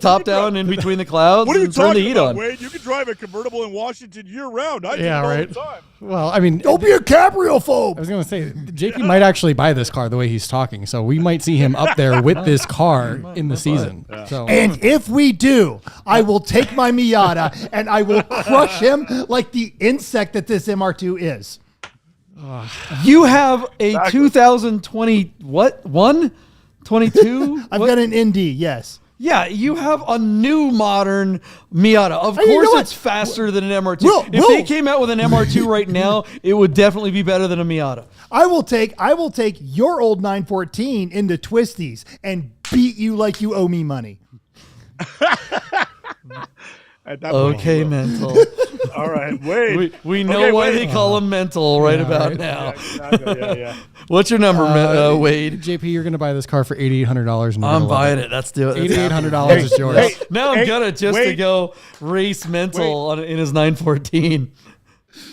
[SPEAKER 1] top down in between the clouds
[SPEAKER 2] What are you
[SPEAKER 1] and turn the
[SPEAKER 2] talking
[SPEAKER 1] heat
[SPEAKER 2] about,
[SPEAKER 1] on.
[SPEAKER 2] Wade? You can drive a convertible in Washington year-round. I do it
[SPEAKER 4] Yeah,
[SPEAKER 2] all
[SPEAKER 4] right.
[SPEAKER 2] the time.
[SPEAKER 4] Well, I mean,
[SPEAKER 3] Don't be a cabriophobe.
[SPEAKER 4] I was going to say, JP might actually buy this car the way he's talking, so we might see him up there with this car in the season. So
[SPEAKER 3] And if we do, I will take my Miata and I will crush him like the insect that this MR2 is.
[SPEAKER 1] You have a 2020 what? 22?
[SPEAKER 3] I've got an Indy, yes.
[SPEAKER 1] Yeah, you have a new modern Miata. Of
[SPEAKER 3] Hey, you
[SPEAKER 1] course,
[SPEAKER 3] know what?
[SPEAKER 1] it's faster than an MR2.
[SPEAKER 3] Will-
[SPEAKER 1] if they came out with an MR2 right now, it would definitely be better than a Miata.
[SPEAKER 3] I will take your old 914 into Twisties and beat you like you owe me money.
[SPEAKER 2] At that point,
[SPEAKER 1] Okay,
[SPEAKER 2] you will.
[SPEAKER 1] mental.
[SPEAKER 2] All right, Wade.
[SPEAKER 1] We know
[SPEAKER 2] Okay,
[SPEAKER 1] why
[SPEAKER 2] Wade.
[SPEAKER 1] they call him mental right about
[SPEAKER 4] right.
[SPEAKER 1] now.
[SPEAKER 2] Yeah, exactly. Yeah.
[SPEAKER 1] What's your number, Wade?
[SPEAKER 4] JP, you're going to buy this car for $8,800. and you're
[SPEAKER 1] I'm
[SPEAKER 4] gonna love
[SPEAKER 1] buying it. Let's do it. That's happening.
[SPEAKER 4] $8,800 is yours.
[SPEAKER 2] Hey,
[SPEAKER 1] Now I'm
[SPEAKER 2] hey,
[SPEAKER 1] gonna just to
[SPEAKER 2] Wade.
[SPEAKER 1] go race mental in his 914.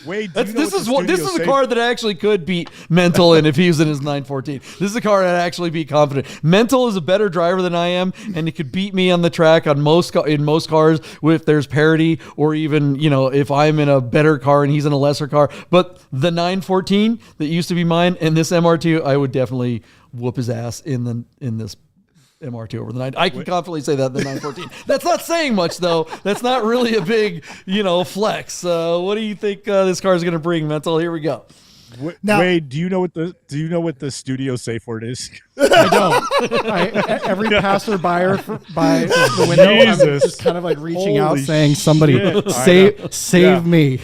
[SPEAKER 2] Wade, do you know
[SPEAKER 1] This
[SPEAKER 2] what
[SPEAKER 1] is
[SPEAKER 2] the
[SPEAKER 1] what this
[SPEAKER 2] studio
[SPEAKER 1] is a
[SPEAKER 2] say-
[SPEAKER 1] car that actually could beat mental in if he was in his 914. This is a car that actually beat confident. Mental is a better driver than I am, and he could beat me on the track on most cars if there's parity, or even if I'm in a better car and he's in a lesser car. But the 914 that used to be mine and this MR2, I would definitely whoop his ass in this MR2 over the 9. I can confidently say that the 914. That's not saying much though. That's not really a big, flex. What do you think this car is going to bring, mental? Here we go.
[SPEAKER 3] Now-
[SPEAKER 2] Wade, do you know what the studio safe word is?
[SPEAKER 4] I don't. Every passerby by the window, I'm
[SPEAKER 2] Jesus.
[SPEAKER 4] just kind of like reaching out
[SPEAKER 2] Holy
[SPEAKER 4] saying, somebody
[SPEAKER 2] shit.
[SPEAKER 4] save
[SPEAKER 2] Yeah.
[SPEAKER 4] me.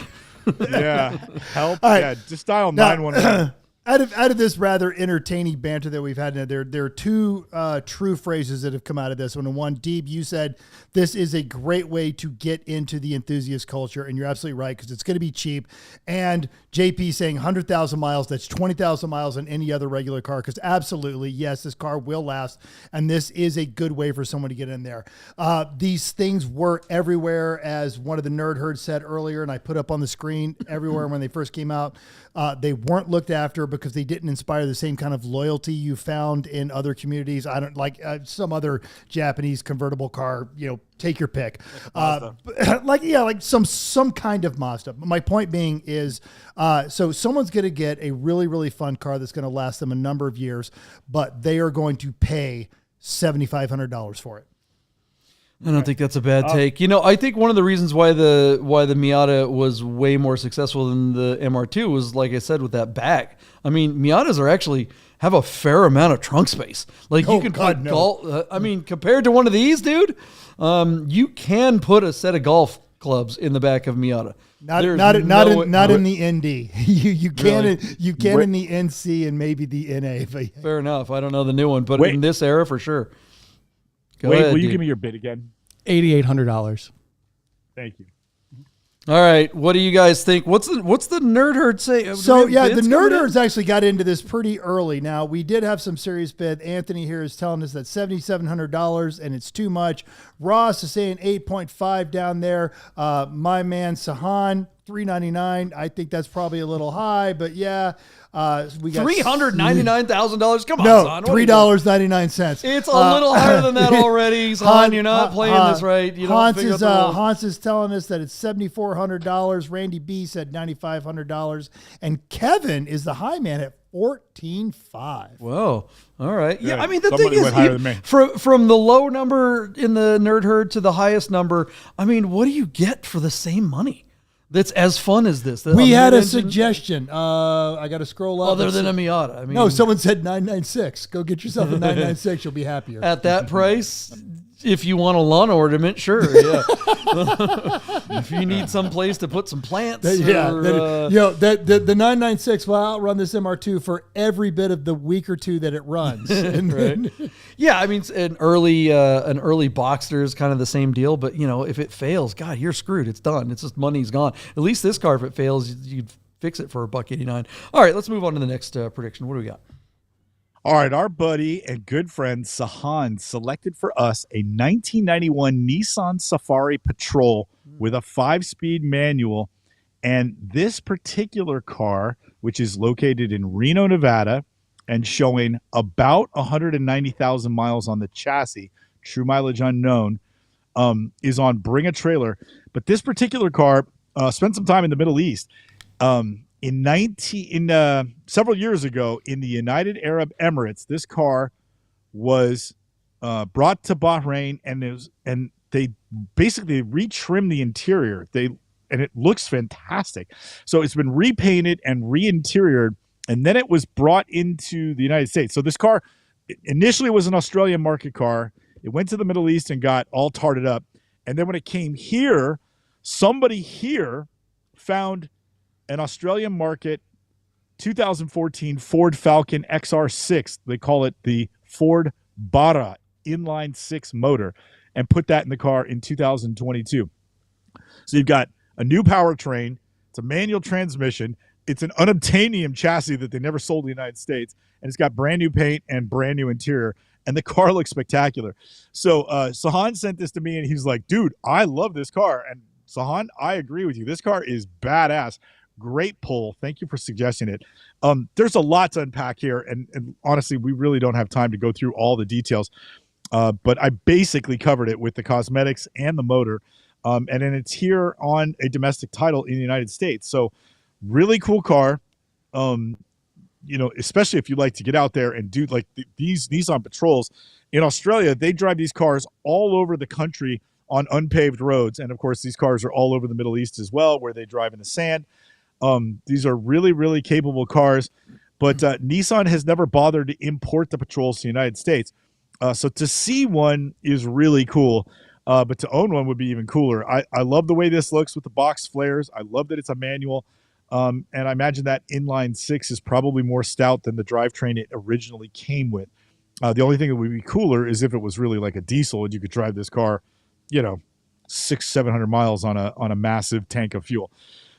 [SPEAKER 2] Yeah, help.
[SPEAKER 3] All right.
[SPEAKER 2] Yeah, just dial
[SPEAKER 3] Now-
[SPEAKER 2] 911.
[SPEAKER 3] Out of this rather entertaining banter that we've had, there are two true phrases that have come out of this one. And one, Deeb, you said this is a great way to get into the enthusiast culture, and you're absolutely right because it's going to be cheap. And JP saying 100,000 miles, that's 20,000 miles on any other regular car. Because absolutely, yes, this car will last, and this is a good way for someone to get in there. These things were everywhere, as one of the nerd herds said earlier, and I put up on the screen everywhere when they first came out. They weren't looked after because they didn't inspire the same kind of loyalty you found in other communities. I don't like some other Japanese convertible car, take your pick. Like some kind of Mazda. But my point being is, so someone's going to get a really, really fun car that's going to last them a number of years, but they are going to pay $7,500 for it.
[SPEAKER 1] I don't think that's a bad take. I think one of the reasons why the Miata was way more successful than the MR2 was, like I said, with that back. I mean, Miatas actually have a fair amount of trunk space. Like you can put golf. Compared to one of these, dude, you can put a set of golf clubs in the back of Miata.
[SPEAKER 3] Not in the ND. You can in the NC and maybe the NA. But
[SPEAKER 1] Fair enough. I don't know the new one, but
[SPEAKER 2] Wait.
[SPEAKER 1] in this era for sure. Go
[SPEAKER 2] Wade,
[SPEAKER 1] ahead,
[SPEAKER 2] will you
[SPEAKER 1] dude.
[SPEAKER 2] give me your bid again?
[SPEAKER 4] $8,800.
[SPEAKER 2] Thank you.
[SPEAKER 1] All right, what do you guys think? What's the nerd herd say?
[SPEAKER 3] So
[SPEAKER 1] Do we
[SPEAKER 3] yeah,
[SPEAKER 1] have
[SPEAKER 3] the
[SPEAKER 1] bids coming in?
[SPEAKER 3] nerders actually got into this pretty early. Now we did have some serious bid. Anthony here is telling us that $7,700 and it's too much. Ross is saying 8.5 down there. My man Sahan $399. I think that's probably a little high, but yeah, we got
[SPEAKER 1] $399,000. Come on,
[SPEAKER 3] no
[SPEAKER 1] son. What are you doing?
[SPEAKER 3] $3.99.
[SPEAKER 1] It's a little higher than that already, son. You're not playing this right. You don't
[SPEAKER 3] Hans
[SPEAKER 1] figure
[SPEAKER 3] is
[SPEAKER 1] out the rules.
[SPEAKER 3] Hans is telling us that it's $7,400. Randy B said $9,500, and Kevin is the high man at $14,500.
[SPEAKER 1] Whoa. All right. Yeah.
[SPEAKER 2] Yeah,
[SPEAKER 1] I mean, the
[SPEAKER 2] somebody
[SPEAKER 1] thing is,
[SPEAKER 2] went higher than me.
[SPEAKER 1] from the low number in the nerd herd to the highest number, I mean, what do you get for the same money? That's as fun as this.
[SPEAKER 3] We had a
[SPEAKER 1] mid-engine,
[SPEAKER 3] suggestion. I got to scroll up.
[SPEAKER 1] other than a Miata. I mean,
[SPEAKER 3] No, someone said 996. Go get yourself a 996. You'll be happier.
[SPEAKER 1] at that price, if you want a lawn ornament, sure. Yeah. If you need some place to put some plants,
[SPEAKER 3] The 996 will outrun this MR2 for every bit of the week or two that it runs.
[SPEAKER 1] Right. Yeah, I mean, an early Boxster is kind of the same deal, but if it fails, God, you're screwed. It's done. It's just money's gone. At least this car, if it fails, you'd fix it for $189. All right, let's move on to the next prediction. What do we got?
[SPEAKER 2] All right, our buddy and good friend Sahan selected for us a 1991 Nissan Safari Patrol with a 5-speed manual. And this particular car, which is located in Reno, Nevada, and showing about 190,000 miles on the chassis, true mileage unknown, is on Bring a Trailer. But this particular car spent some time in the Middle East. Several years ago in the United Arab Emirates, this car was brought to Bahrain, and they basically retrimmed the interior. And it looks fantastic. So it's been repainted and re-interiored, and then it was brought into the United States. So this car initially was an Australian market car. It went to the Middle East and got all tarted up. And then when it came here, somebody here found an Australian market 2014 Ford Falcon XR6. They call it the Ford BaT inline 6 motor, and put that in the car in 2022. So you've got a new powertrain. It's a manual transmission. It's an unobtainium chassis that they never sold in the United States, and it's got brand new paint and brand new interior, and the car looks spectacular. So Sahan sent this to me, and he's like, dude, I love this car. And Sahan, I agree with you. This car is badass. Great pull. Thank you for suggesting it. There's a lot to unpack here, and honestly, we really don't have time to go through all the details, but I basically covered it with the cosmetics and the motor, and then it's here on a domestic title in the United States. So really cool car. Especially if you like to get out there and do like these Nissan patrols. In Australia, they drive these cars all over the country on unpaved roads. And of course, these cars are all over the Middle East as well, where they drive in the sand. These are really, really capable cars, but Nissan has never bothered to import the patrols to the United States. So to see one is really cool, but to own one would be even cooler. I love the way this looks with the box flares. I love that it's a manual. And I imagine that inline 6 is probably more stout than the drivetrain it originally came with. The only thing that would be cooler is if it was really like a diesel and you could drive this car, 600-700 miles on a massive tank of fuel.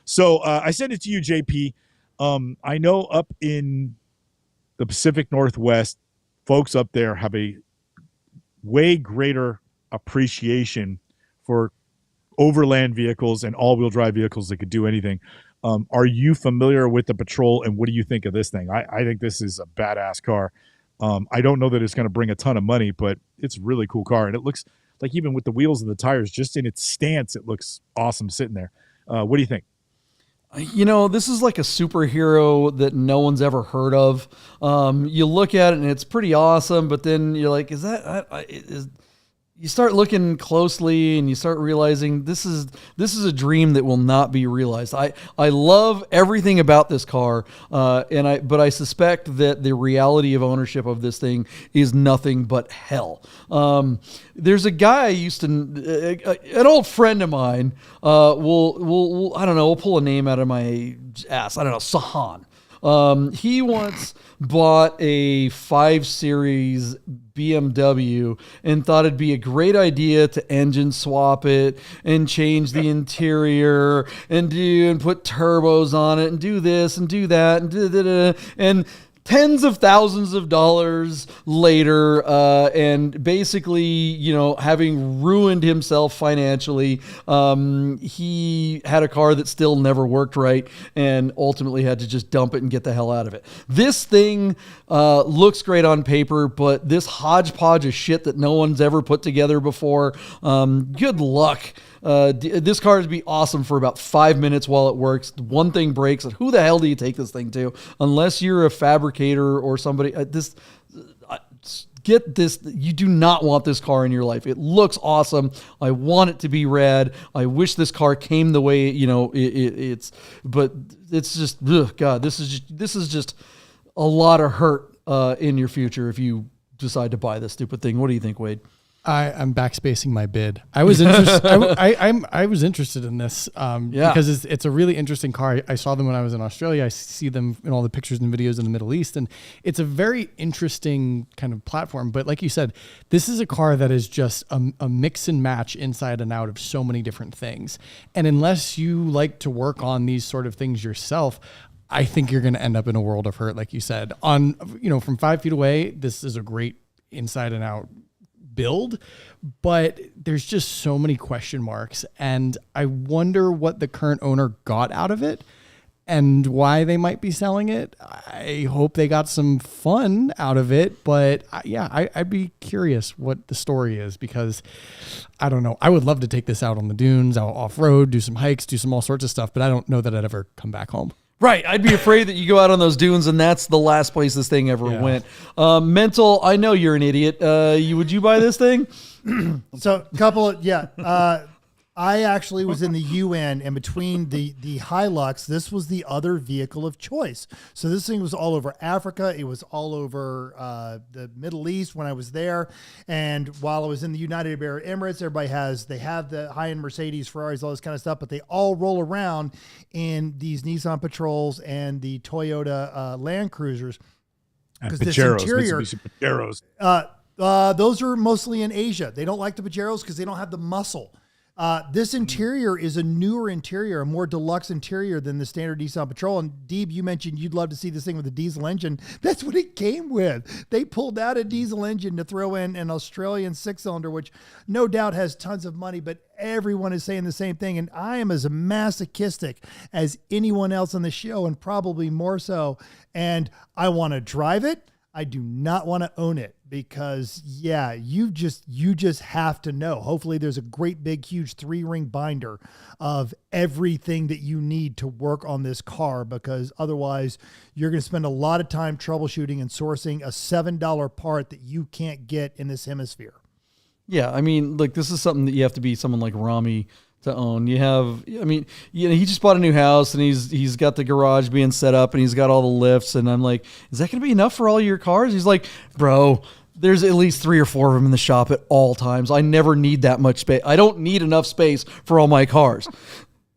[SPEAKER 2] So I sent it to you, JP. I know up in the Pacific Northwest, folks up there have a way greater appreciation for overland vehicles and all-wheel drive vehicles that could do anything. Are you familiar with the Patrol, and what do you think of this thing? I think this is a badass car. I don't know that it's going to bring a ton of money, but it's a really cool car, and it looks like even with the wheels and the tires, just in its stance, it looks awesome sitting there. What do you think?
[SPEAKER 1] This is like a superhero that no one's ever heard of. You look at it and it's pretty awesome, but then you're like, you start looking closely and you start realizing this is a dream that will not be realized. I love everything about this car, but I suspect that the reality of ownership of this thing is nothing but hell. There's a guy I used to, an old friend of mine, we'll I don't know, we'll pull a name out of my ass. I don't know, Sahan. He once bought a 5 Series BMW and thought it'd be a great idea to engine swap it and change the interior and put turbos on it and do this and do that and tens of thousands of dollars later, and basically, having ruined himself financially, he had a car that still never worked right and ultimately had to just dump it and get the hell out of it. This thing looks great on paper, but this hodgepodge of shit that no one's ever put together before, good luck. This car would be awesome for about 5 minutes while it works. One thing breaks, and who the hell do you take this thing to? Unless you're a fabricator or somebody. Get this. You do not want this car in your life. It looks awesome. I want it to be rad. I wish this car came the way but it's just, God. This is just a lot of hurt in your future if you decide to buy this stupid thing. What do you think, Wade?
[SPEAKER 4] I'm backspacing my bid. I was interested. I was interested in this because it's a really interesting car. I saw them when I was in Australia. I see them in all the pictures and videos in the Middle East, and it's a very interesting kind of platform. But like you said, this is a car that is just a mix and match inside and out of so many different things. And unless you like to work on these sort of things yourself, I think you're going to end up in a world of hurt, like you said. From 5 feet away, this is a great inside and out build, but there's just so many question marks, and I wonder what the current owner got out of it. and why they might be selling it. I hope they got some fun out of it, but I'd be curious what the story is, because I don't know. I would love to take this out on the dunes, out off-road, do some hikes, do some all sorts of stuff, but I don't know that I'd ever come back home.
[SPEAKER 1] Right. I'd be afraid that you go out on those dunes and that's the last place this thing ever went. Mental, I know you're an idiot. Would you buy this thing?
[SPEAKER 3] So I actually was in the UN, and between the Hilux, this was the other vehicle of choice. So this thing was all over Africa. It was all over the Middle East when I was there. And while I was in the United Arab Emirates, they have the high-end Mercedes, Ferraris, all this kind of stuff, but they all roll around in these Nissan Patrols and the Toyota Land Cruisers.
[SPEAKER 2] Because this interior, Pajeros.
[SPEAKER 3] Those are mostly in Asia. They don't like the Pajeros because they don't have the muscle. This interior is a newer interior, a more deluxe interior than the standard Nissan Patrol. And Deeb, you mentioned you'd love to see this thing with a diesel engine. That's what it came with. They pulled out a diesel engine to throw in an Australian 6-cylinder, which no doubt has tons of money, but everyone is saying the same thing. And I am as masochistic as anyone else on the show, and probably more so. And I want to drive it. I do not want to own it, because you just have to know. Hopefully there's a great big huge 3-ring binder of everything that you need to work on this car, because otherwise you're going to spend a lot of time troubleshooting and sourcing a $7 part that you can't get in this hemisphere.
[SPEAKER 1] Yeah, I mean, like, this is something that you have to be someone like Rami to own. He just bought a new house, and he's got the garage being set up, and he's got all the lifts, and I'm like, is that going to be enough for all your cars? He's like, bro, there's at least 3 or 4 of them in the shop at all times. I never need that much space. I don't need enough space for all my cars.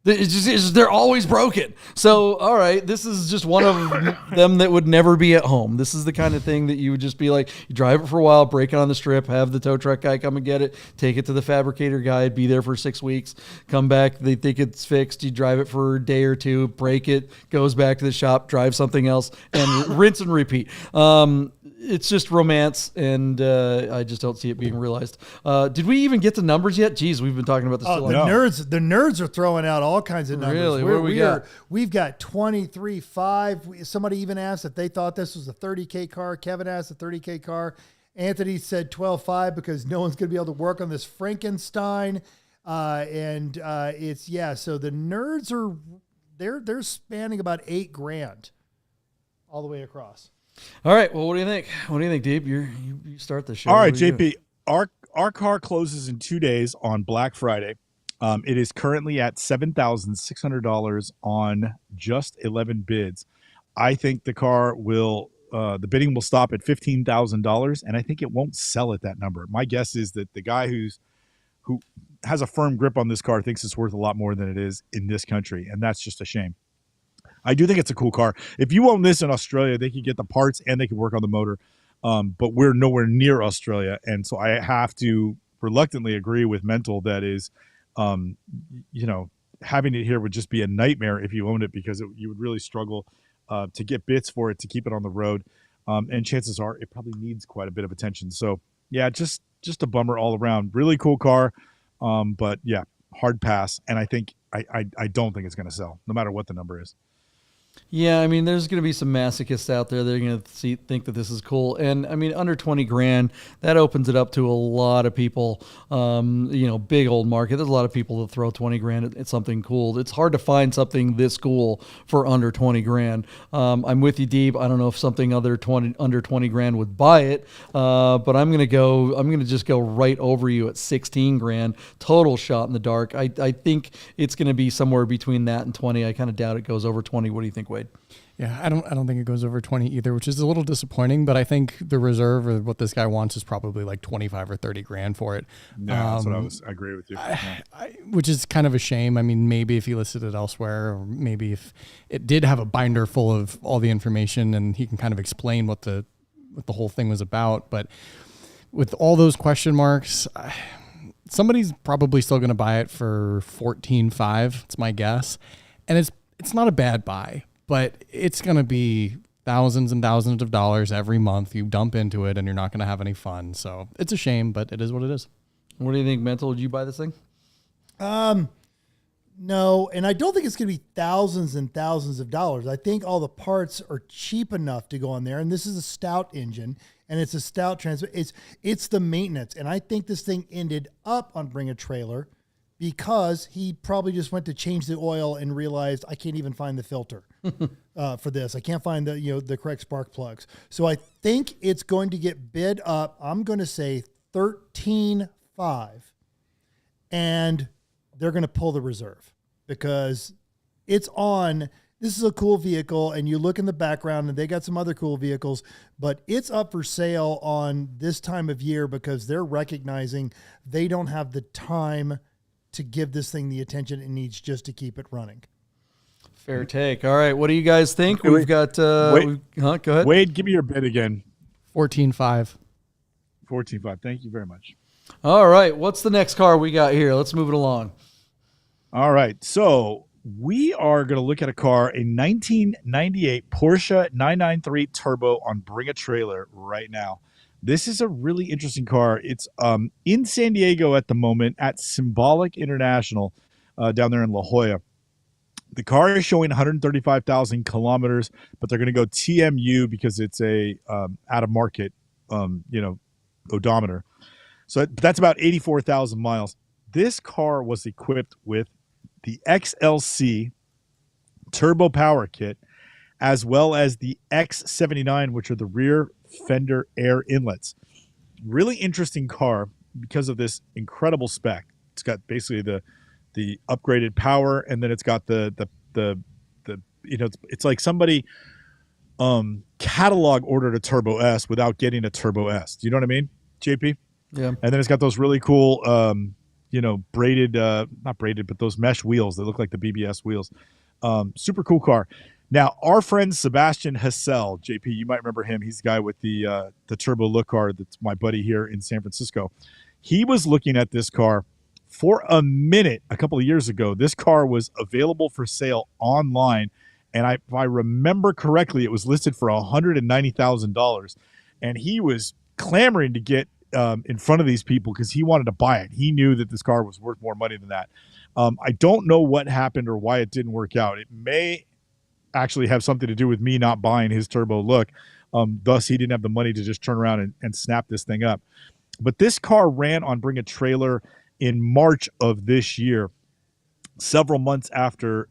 [SPEAKER 1] They're always broken. So, all right, this is just one of them that would never be at home. This is the kind of thing that you would just be like, you drive it for a while, break it on the strip, have the tow truck guy come and get it, take it to the fabricator guy, be there for 6 weeks, come back, they think it's fixed, you drive it for a day or 2, break it, goes back to the shop, drive something else, and rinse and repeat. It's just romance, and I just don't see it being realized. Did we even get to numbers yet? Jeez, we've been talking about this.
[SPEAKER 3] The nerds are throwing out all kinds of numbers.
[SPEAKER 1] Really? What do we got?
[SPEAKER 3] We've got 23.5. Somebody even asked if they thought this was a 30K car. Kevin asked a 30K car. Anthony said 12.5 because no one's going to be able to work on this Frankenstein. So the nerds they're spanning about $8,000 all the way across.
[SPEAKER 1] All right. Well, what do you think? What do you think, Deep? You start the show.
[SPEAKER 2] All right, JP. Our car closes in 2 days on Black Friday. It is currently at $7,600 on just 11 bids. I think the car will, the bidding will stop at $15,000, and I think it won't sell at that number. My guess is that the guy who has a firm grip on this car thinks it's worth a lot more than it is in this country, and that's just a shame. I do think it's a cool car. If you own this in Australia, they can get the parts and they can work on the motor, but we're nowhere near Australia, and so I have to reluctantly agree with Mental that is, having it here would just be a nightmare if you owned it, because you would really struggle to get bits for it to keep it on the road, and chances are it probably needs quite a bit of attention. So yeah, just a bummer all around. Really cool car, but yeah, hard pass. And I think I don't think it's going to sell, no matter what the number is.
[SPEAKER 1] Yeah, I mean, there's going to be some masochists out there that are going to think that this is cool. And I mean, under 20 grand, that opens it up to a lot of people, big old market. There's a lot of people that throw 20 grand at something cool. It's hard to find something this cool for under 20 grand. I'm with you, Deeb. I don't know if something under 20 grand would buy it, but I'm going to just go right over you at 16 grand, total shot in the dark. I think it's going to be somewhere between that and 20. I kind of doubt it goes over 20. What do you think, Wade?
[SPEAKER 4] Yeah, I don't think it goes over 20 either, which is a little disappointing, but I think the reserve or what this guy wants is probably like 25 or 30 grand for it.
[SPEAKER 2] Yeah, that's what I agree with you.
[SPEAKER 4] Which is kind of a shame. I mean, maybe if he listed it elsewhere, or maybe if it did have a binder full of all the information and he can kind of explain what the whole thing was about. But with all those question marks, somebody's probably still going to buy it for 14.5. It's my guess. And it's not a bad buy, but it's going to be thousands and thousands of dollars every month you dump into it, and you're not going to have any fun. So it's a shame, but it is what it is.
[SPEAKER 1] What do you think, Mental? Would you buy this thing?
[SPEAKER 3] No, and I don't think it's going to be thousands and thousands of dollars. I think all the parts are cheap enough to go on there, and this is a stout engine, and it's a stout transmission. It's the maintenance, and I think this thing ended up on Bring a Trailer because he probably just went to change the oil and realized I can't even find the filter for this. I can't find the correct spark plugs. So I think it's going to get bid up. I'm going to say 13.5, and they're going to pull the reserve because it's on. This is a cool vehicle, and you look in the background, and they got some other cool vehicles, but it's up for sale on this time of year because they're recognizing they don't have the time to give this thing the attention it needs just to keep it running.
[SPEAKER 1] Fair take. All right, what do you guys think?
[SPEAKER 2] Wait,
[SPEAKER 1] We've got.
[SPEAKER 2] Go ahead.
[SPEAKER 1] Wade,
[SPEAKER 2] give me your bid again.
[SPEAKER 4] 14.5.
[SPEAKER 2] 14.5. Thank you very much.
[SPEAKER 1] All right, what's the next car we got here? Let's move it along.
[SPEAKER 2] All right, so we are going to look at a car, a 1998 Porsche 993 Turbo on Bring a Trailer right now. This is a really interesting car. It's in San Diego at the moment at Symbolic International down there in La Jolla. The car is showing 135,000 kilometers, but they're going to go TMU because it's a out of market, odometer. So that's about 84,000 miles. This car was equipped with the XLC turbo power kit, as well as the X79, which are the rear fender air inlets. Really interesting car because of this incredible spec. It's got basically the upgraded power, and then it's got it's like somebody catalog ordered a Turbo S without getting a Turbo S. Do you know what I mean, JP?
[SPEAKER 1] Yeah.
[SPEAKER 2] And then it's got those really cool braided, not braided, but those mesh wheels that look like the BBS wheels. Super cool car. Now, our friend Sebastian Hassel, JP, you might remember him. He's the guy with the turbo look car that's my buddy here in San Francisco. He was looking at this car for a minute a couple of years ago. This car was available for sale online, and if I remember correctly, it was listed for $190,000. And he was clamoring to get in front of these people because he wanted to buy it. He knew that this car was worth more money than that. I don't know what happened or why it didn't work out. It may actually have something to do with me not buying his turbo look. Thus, he didn't have the money to just turn around and snap this thing up. But this car ran on Bring a Trailer in March of this year, several months after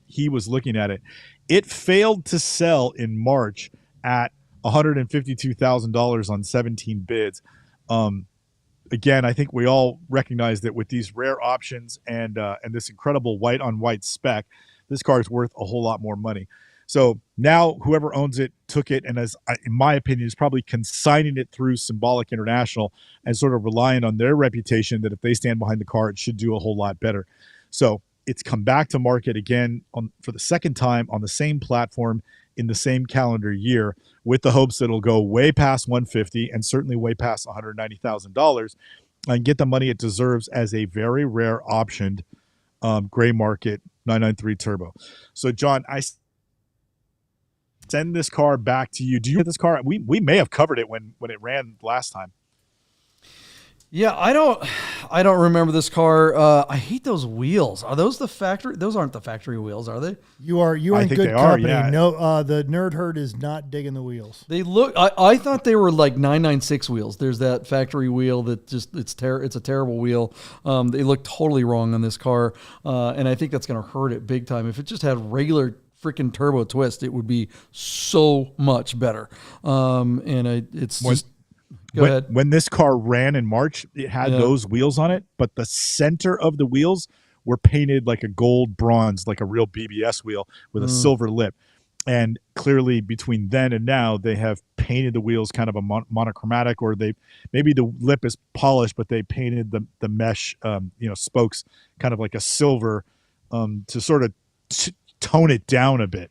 [SPEAKER 2] he was looking at it. It failed to sell in March at $152,000 on 17 bids. Again, I think we all recognize that with these rare options and this incredible white on white spec, this car is worth a whole lot more money. So now whoever owns it took it and, in my opinion, is probably consigning it through Symbolic International and sort of relying on their reputation that if they stand behind the car, it should do a whole lot better. So it's come back to market again for the second time on the same platform in the same calendar year, with the hopes that it'll go way past 150 and certainly way past $190,000 and get the money it deserves as a very rare optioned gray market 993 Turbo. So, John, I send this car back to you. Do you have this car? We may have covered it when it ran last time.
[SPEAKER 1] Yeah, I don't remember this car. I hate those wheels. Are those the factory? Those aren't the factory wheels, are they?
[SPEAKER 3] You are in good company. Yeah. No, the nerd herd is not digging the wheels.
[SPEAKER 1] They look. I thought they were like 996 wheels. There's that factory wheel that just it's a terrible wheel. They look totally wrong on this car, and I think that's going to hurt it big time. If it just had regular freaking turbo twist, it would be so much better. Go ahead.
[SPEAKER 2] When this car ran in March, it had those wheels on it, but the center of the wheels were painted like a gold bronze, like a real BBS wheel with a silver lip. And clearly between then and now, they have painted the wheels kind of a monochromatic, or maybe the lip is polished, but they painted the mesh, spokes kind of like a silver to sort of tone it down a bit.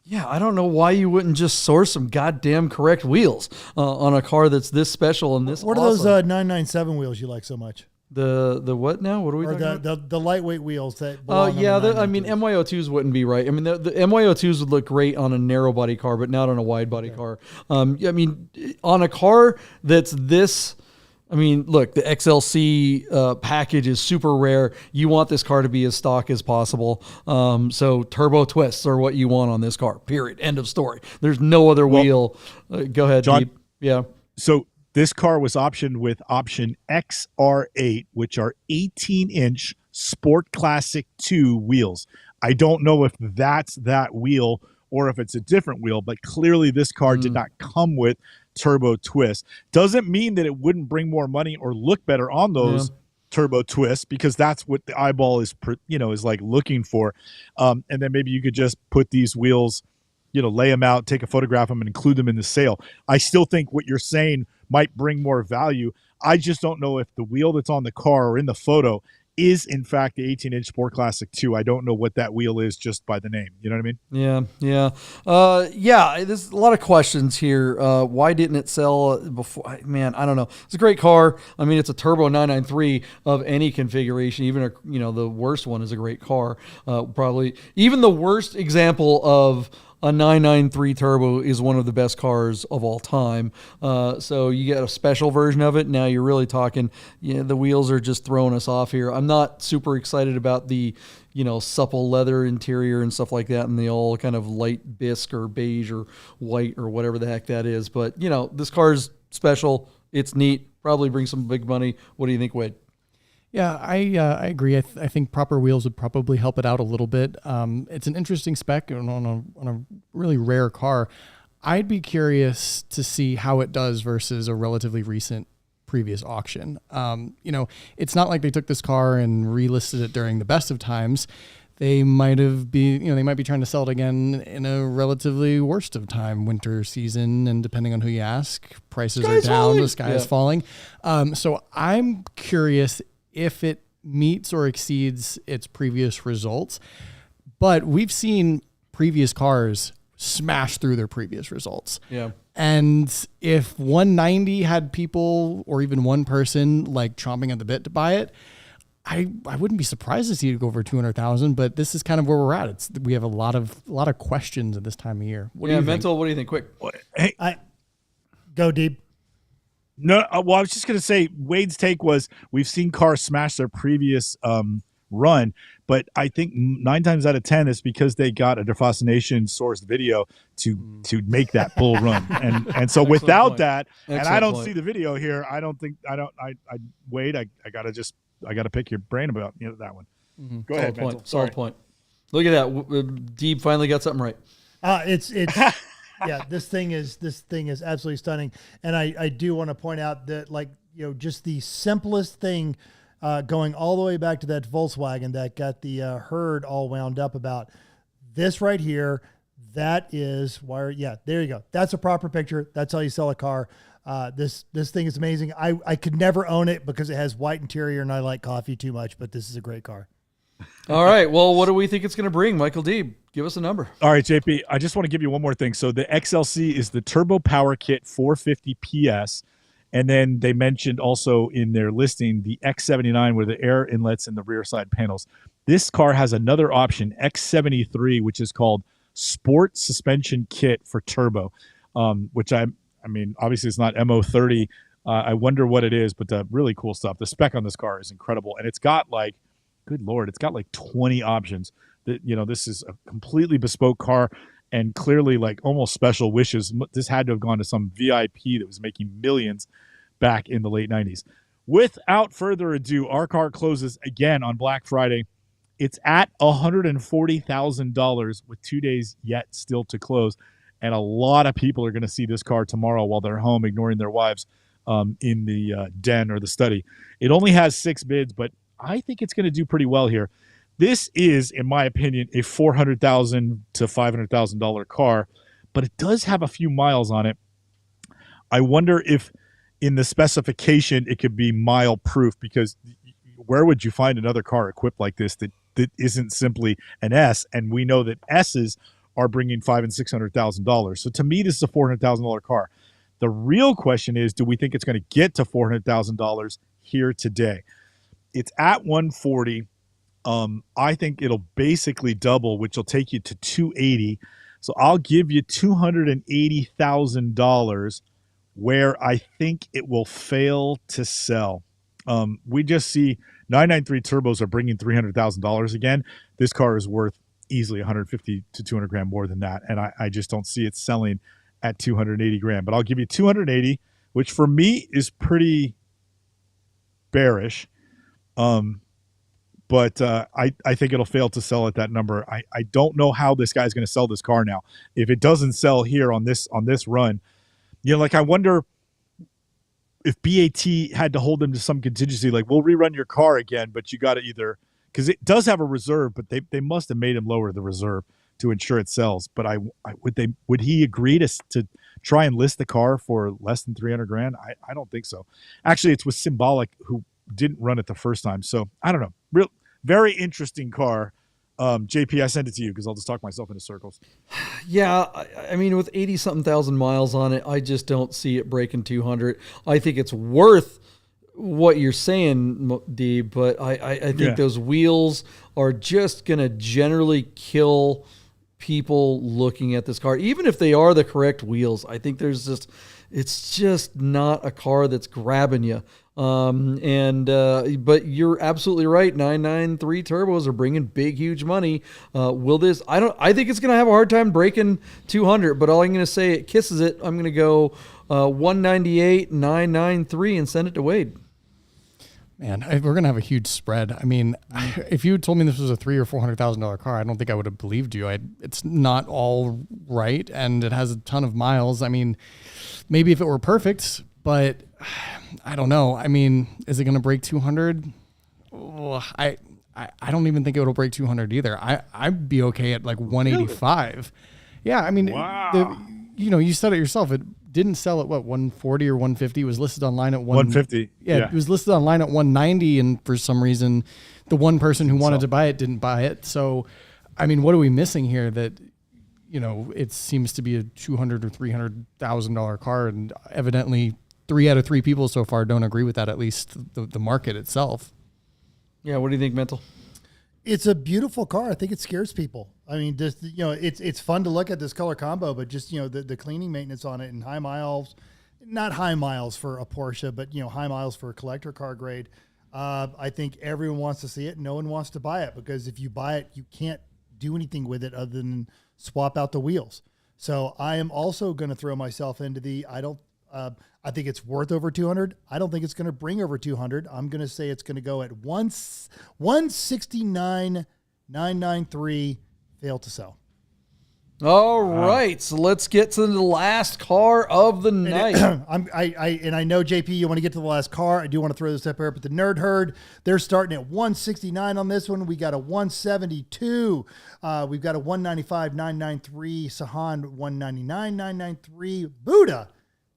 [SPEAKER 1] Yeah, I don't know why you wouldn't just source some goddamn correct wheels on a car that's this special and this
[SPEAKER 3] What
[SPEAKER 1] awesome.
[SPEAKER 3] are those 997 wheels you like so much?
[SPEAKER 1] The what now? What are we talking about?
[SPEAKER 3] The lightweight wheels that
[SPEAKER 1] MY02s wouldn't be right. I mean, the MY02s would look great on a narrow body car, but not on a wide body car. I mean, on a car that's this I mean, look, the XLC package is super rare. You want this car to be as stock as possible. So turbo twists are what you want on this car, period. End of story. There's no other wheel. Go ahead,
[SPEAKER 2] John.
[SPEAKER 1] Deep. Yeah.
[SPEAKER 2] So this car was optioned with option XR8, which are 18-inch Sport Classic 2 wheels. I don't know if that's that wheel or if it's a different wheel, but clearly this car did not come with turbo twists. Doesn't mean that it wouldn't bring more money or look better on those turbo twists, because that's what the eyeball is, is like looking for. And then maybe you could just put these wheels, lay them out, take a photograph of them, and include them in the sale. I still think what you're saying might bring more value. I just don't know if the wheel that's on the car or in the photo is in fact the 18-inch Sport Classic 2. I don't know what that wheel is just by the name. You know what I mean?
[SPEAKER 1] Yeah. There's a lot of questions here. Why didn't it sell before? Man, I don't know. It's a great car. I mean, it's a turbo 993 of any configuration. Even the worst one is a great car. Probably even the worst example of a 993 turbo is one of the best cars of all time. So you get a special version of it. Now you're really talking, the wheels are just throwing us off here. I'm not super excited about the, supple leather interior and stuff like that, and the all kind of light bisque or beige or white or whatever the heck that is. But, this car's special. It's neat. Probably brings some big money. What do you think, Wade?
[SPEAKER 4] Yeah, I agree. I think proper wheels would probably help it out a little bit. It's an interesting spec on a really rare car. I'd be curious to see how it does versus a relatively recent previous auction. It's not like they took this car and relisted it during the best of times. They might be trying to sell it again in a relatively worst of time winter season, and depending on who you ask, prices are down, the sky is falling. So I'm curious if it meets or exceeds its previous results. But we've seen previous cars smash through their previous results.
[SPEAKER 1] Yeah.
[SPEAKER 4] And if 190 had people or even one person like chomping at the bit to buy it, I wouldn't be surprised to see it go over 200,000, but this is kind of where we're at. We have a lot of questions at this time of year.
[SPEAKER 1] What do you think? What do you think? Quick.
[SPEAKER 2] Hey,
[SPEAKER 3] Go Deep.
[SPEAKER 2] No, well, I was just going to say Wade's take was we've seen cars smash their previous run, but I think 9 times out of 10 is because they got a DeFascination sourced video to make that bull run, and so without point. That, Excellent and I don't point. See the video here. Wade, I gotta pick your brain about that one.
[SPEAKER 1] Mm-hmm. Go ahead, Solid point. Look at that. Deeb finally got something right.
[SPEAKER 3] It's yeah, this thing is absolutely stunning. And I do want to point out that, just the simplest thing, going all the way back to that Volkswagen that got the herd all wound up about this right here. That is wire. Yeah, there you go. That's a proper picture. That's how you sell a car. This thing is amazing. I could never own it because it has white interior and I like coffee too much, but this is a great car.
[SPEAKER 1] All right. Well, what do we think it's going to bring? Michael Deeb, give us a number.
[SPEAKER 2] All right, JP, I just want to give you one more thing. So the XLC is the Turbo Power Kit 450 PS. And then they mentioned also in their listing the X79 with the air inlets and the rear side panels. This car has another option, X73, which is called Sport Suspension Kit for Turbo, which I mean, obviously it's not MO30. I wonder what it is, but really cool stuff. The spec on this car is incredible. And it's got good Lord, it's got 20 options. This is a completely bespoke car and clearly almost special wishes. This had to have gone to some VIP that was making millions back in the late 90s. Without further ado, our car closes again on Black Friday. It's at $140,000 with 2 days yet still to close. And a lot of people are going to see this car tomorrow while they're home ignoring their wives in the den or the study. It only has 6 bids, but I think it's going to do pretty well here. This is, in my opinion, a $400,000 to $500,000 car, but it does have a few miles on it. I wonder if in the specification it could be mile proof, because where would you find another car equipped like this that isn't simply an S? And we know that S's are bringing $500,000 and $600,000. So to me, this is a $400,000 car. The real question is, do we think it's going to get to $400,000 here today? It's at 140. I think it'll basically double, which will take you to 280. So I'll give you $280,000 where I think it will fail to sell. We just see 993 turbos are bringing $300,000 again. This car is worth easily 150 to 200 grand more than that, and I just don't see it selling at 280 grand. But I'll give you 280, which for me is pretty bearish. But I think it'll fail to sell at that number. I don't know how this guy's going to sell this car now. If it doesn't sell here on this run, like I wonder if BAT had to hold them to some contingency, like we'll rerun your car again, but you got to either, because it does have a reserve, but they must have made him lower the reserve to ensure it sells. But would he agree to try and list the car for less than 300 grand? I don't think so. Actually, it's with Symbolic, who didn't run it the first time. So I don't know. Very interesting car. JP, I sent it to you because I'll just talk myself into circles.
[SPEAKER 1] Yeah, I mean, with 80-something thousand miles on it, I just don't see it breaking 200. I think it's worth what you're saying, D, but I think those wheels are just going to generally kill people looking at this car. Even if they are the correct wheels, I think it's just not a car that's grabbing you. But you're absolutely right. 993 turbos are bringing big, huge money. Will this? I think it's going to have a hard time breaking 200. But all I'm going to say, it kisses it. I'm going to go 198, 993, and send it to Wade.
[SPEAKER 4] Man, we're gonna have a huge spread. I mean, if you had told me this was a $300,000 or $400,000 car, I don't think I would have believed you. It's not all right, and it has a ton of miles. I mean, maybe if it were perfect, but I don't know. I mean, is it gonna break 200? Oh, I don't even think it will break 200 either. I'd be okay at like 185. Really? Yeah, I mean,
[SPEAKER 2] wow.
[SPEAKER 4] You said it yourself. It didn't sell at 140 or 150. It was listed online at
[SPEAKER 2] 150.
[SPEAKER 4] Yeah, it was listed online at 190, and for some reason, the one person who wanted to buy it didn't buy it. So, I mean, what are we missing here? That it seems to be a $200,000 or $300,000 car, and evidently 3 out of 3 people so far don't agree with that. At least the market itself.
[SPEAKER 1] Yeah, what do you think, Mental?
[SPEAKER 3] It's a beautiful car. I think it scares people. I mean, just it's fun to look at this color combo, but just the cleaning maintenance on it and high miles, not high miles for a Porsche, but high miles for a collector car grade. I think everyone wants to see it. No one wants to buy it because if you buy it, you can't do anything with it other than swap out the wheels. So I am also going to throw myself into I think it's worth over 200. I don't think it's going to bring over 200. I'm going to say it's going to go at 169,993. Fail to sell.
[SPEAKER 1] All right, so let's get to the last car of the night.
[SPEAKER 3] I know, JP, you want to get to the last car. I do want to throw this up here, but the Nerd Herd, they're starting at 169 on this one. We got a 172. We've got a 195,993. Sahan 199,993. Buddha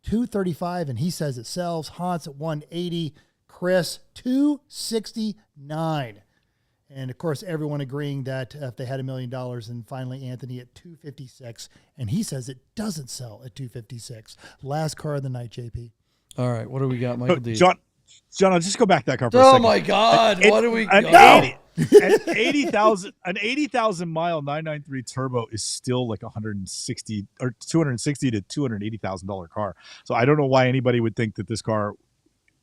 [SPEAKER 3] 235, and he says it sells. Hans at 180. Chris 269. And of course, everyone agreeing that if they had $1 million, and finally Anthony at 256, and he says it doesn't sell at 256. Last car of the night, JP.
[SPEAKER 1] All right, what do we got, Michael D?
[SPEAKER 2] John, I'll just go back to that car for a second.
[SPEAKER 1] Oh my God, what do we got?
[SPEAKER 2] An 80,000 mile 993 turbo is still like 160 or 260 to $280,000 car. So I don't know why anybody would think that this car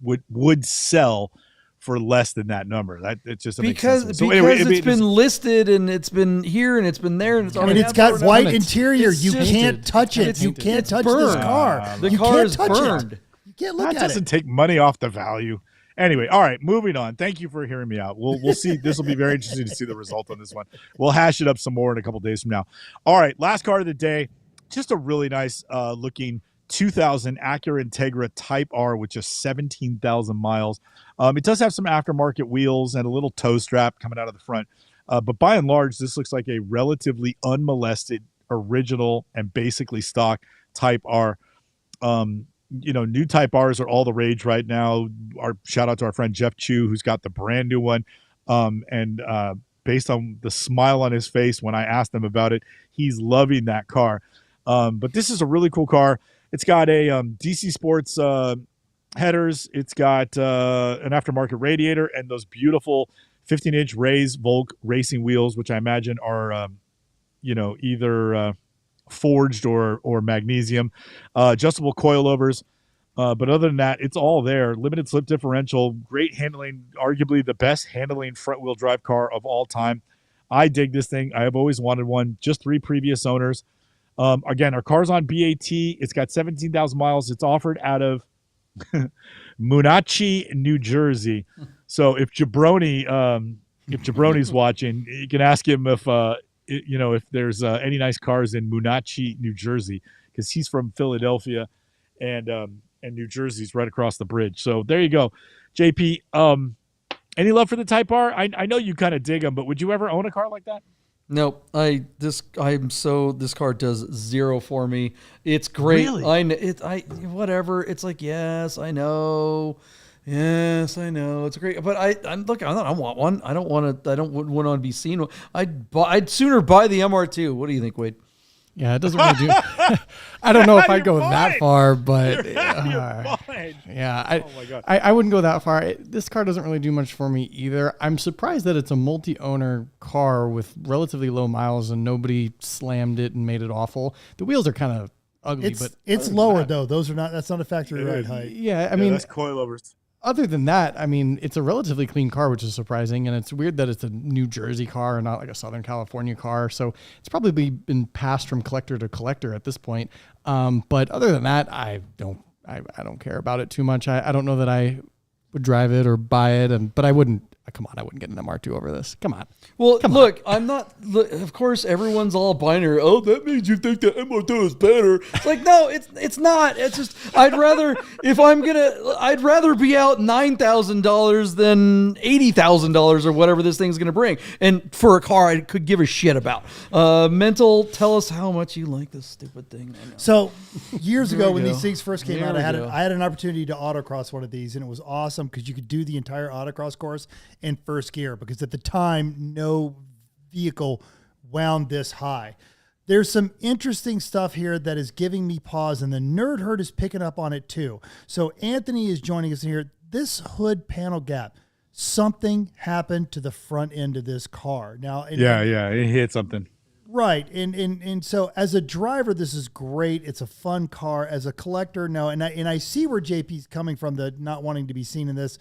[SPEAKER 2] would sell for less than that number. That it just doesn't make sense. So
[SPEAKER 1] anyway, it's been listed and it's been here and it's been there and
[SPEAKER 3] it's got white interior. You can't touch it. You can't touch this car.
[SPEAKER 1] The car is burned.
[SPEAKER 3] You can't look at it.
[SPEAKER 2] That doesn't take money off the value. Anyway, all right, moving on. Thank you for hearing me out. We'll see. This will be very interesting to see the result on this one. We'll hash it up some more in a couple days from now. All right, last car of the day. Just a really nice looking 2000 Acura Integra Type R with just 17,000 miles. It does have some aftermarket wheels and a little toe strap coming out of the front. But by and large, this looks like a relatively unmolested, original, and basically stock Type R. New Type Rs are all the rage right now. Our shout out to our friend Jeff Chu, who's got the brand new one. Based on the smile on his face when I asked him about it, he's loving that car. But this is a really cool car. It's got a DC Sports headers. It's got an aftermarket radiator and those beautiful 15-inch Rays Volk racing wheels, which I imagine are, either forged or magnesium. Adjustable coilovers. But other than that, it's all there. Limited slip differential, great handling, arguably the best handling front-wheel drive car of all time. I dig this thing. I have always wanted one. Just 3 previous owners. Again, our car's on BAT. It's got 17,000 miles. It's offered out of Moonachie, New Jersey. So if Jabroni's watching, you can ask him if there's any nice cars in Moonachie, New Jersey, because he's from Philadelphia, and New Jersey's right across the bridge. So there you go, JP. Any love for the Type R? I know you kind of dig them, but would you ever own a car like that?
[SPEAKER 1] Nope. This car does 0 for me. It's great.
[SPEAKER 2] Really?
[SPEAKER 1] Whatever. It's like, yes, I know. Yes, I know. It's great. But I don't want one. I wouldn't want to be seen. I'd sooner buy the MR2. What do you think, Wade?
[SPEAKER 4] Yeah, it doesn't really do. I don't know if I'd go that far, but
[SPEAKER 2] You're fine.
[SPEAKER 4] yeah,
[SPEAKER 2] Oh my God.
[SPEAKER 4] I wouldn't go that far. This car doesn't really do much for me either. I'm surprised that it's a multi-owner car with relatively low miles and nobody slammed it and made it awful. The wheels are kind of ugly, but
[SPEAKER 3] it's lower though. That's not a factory ride height.
[SPEAKER 4] yeah, I mean,
[SPEAKER 2] that's coilovers.
[SPEAKER 4] other than that, I mean, it's a relatively clean car, which is surprising. And it's weird that it's a New Jersey car and not like a Southern California car. So it's probably been passed from collector to collector at this point. But other than that, I don't care about it too much. I don't know that I would drive it or buy it. But I wouldn't. Come on, I wouldn't get an MR2 over this. Come on.
[SPEAKER 1] Well, look, I'm not. Of course, everyone's all binary. Oh, that means you think the MR2 is better. It's like, no, it's not. It's just I'd rather be out $9,000 than $80,000 or whatever this thing's gonna bring. And for a car, I could give a shit about. Mental, tell us how much you like this stupid thing. I know.
[SPEAKER 3] So years
[SPEAKER 1] There
[SPEAKER 3] ago,
[SPEAKER 1] we
[SPEAKER 3] when
[SPEAKER 1] go.
[SPEAKER 3] these things first came
[SPEAKER 1] There
[SPEAKER 3] out,
[SPEAKER 1] we
[SPEAKER 3] I
[SPEAKER 1] go.
[SPEAKER 3] had an opportunity to autocross one of these, and it was awesome because you could do the entire autocross course in first gear, because at the time no vehicle wound this high. There's some interesting stuff here that is giving me pause, and the Nerd Herd is picking up on it too. So Anthony is joining us here. This hood panel gap, something happened to the front end of this car. Now,
[SPEAKER 2] Yeah, it hit something.
[SPEAKER 3] right. And so as a driver, this is great. It's a fun car. As a collector, no. And I see where JP's coming from, the not wanting to be seen in this.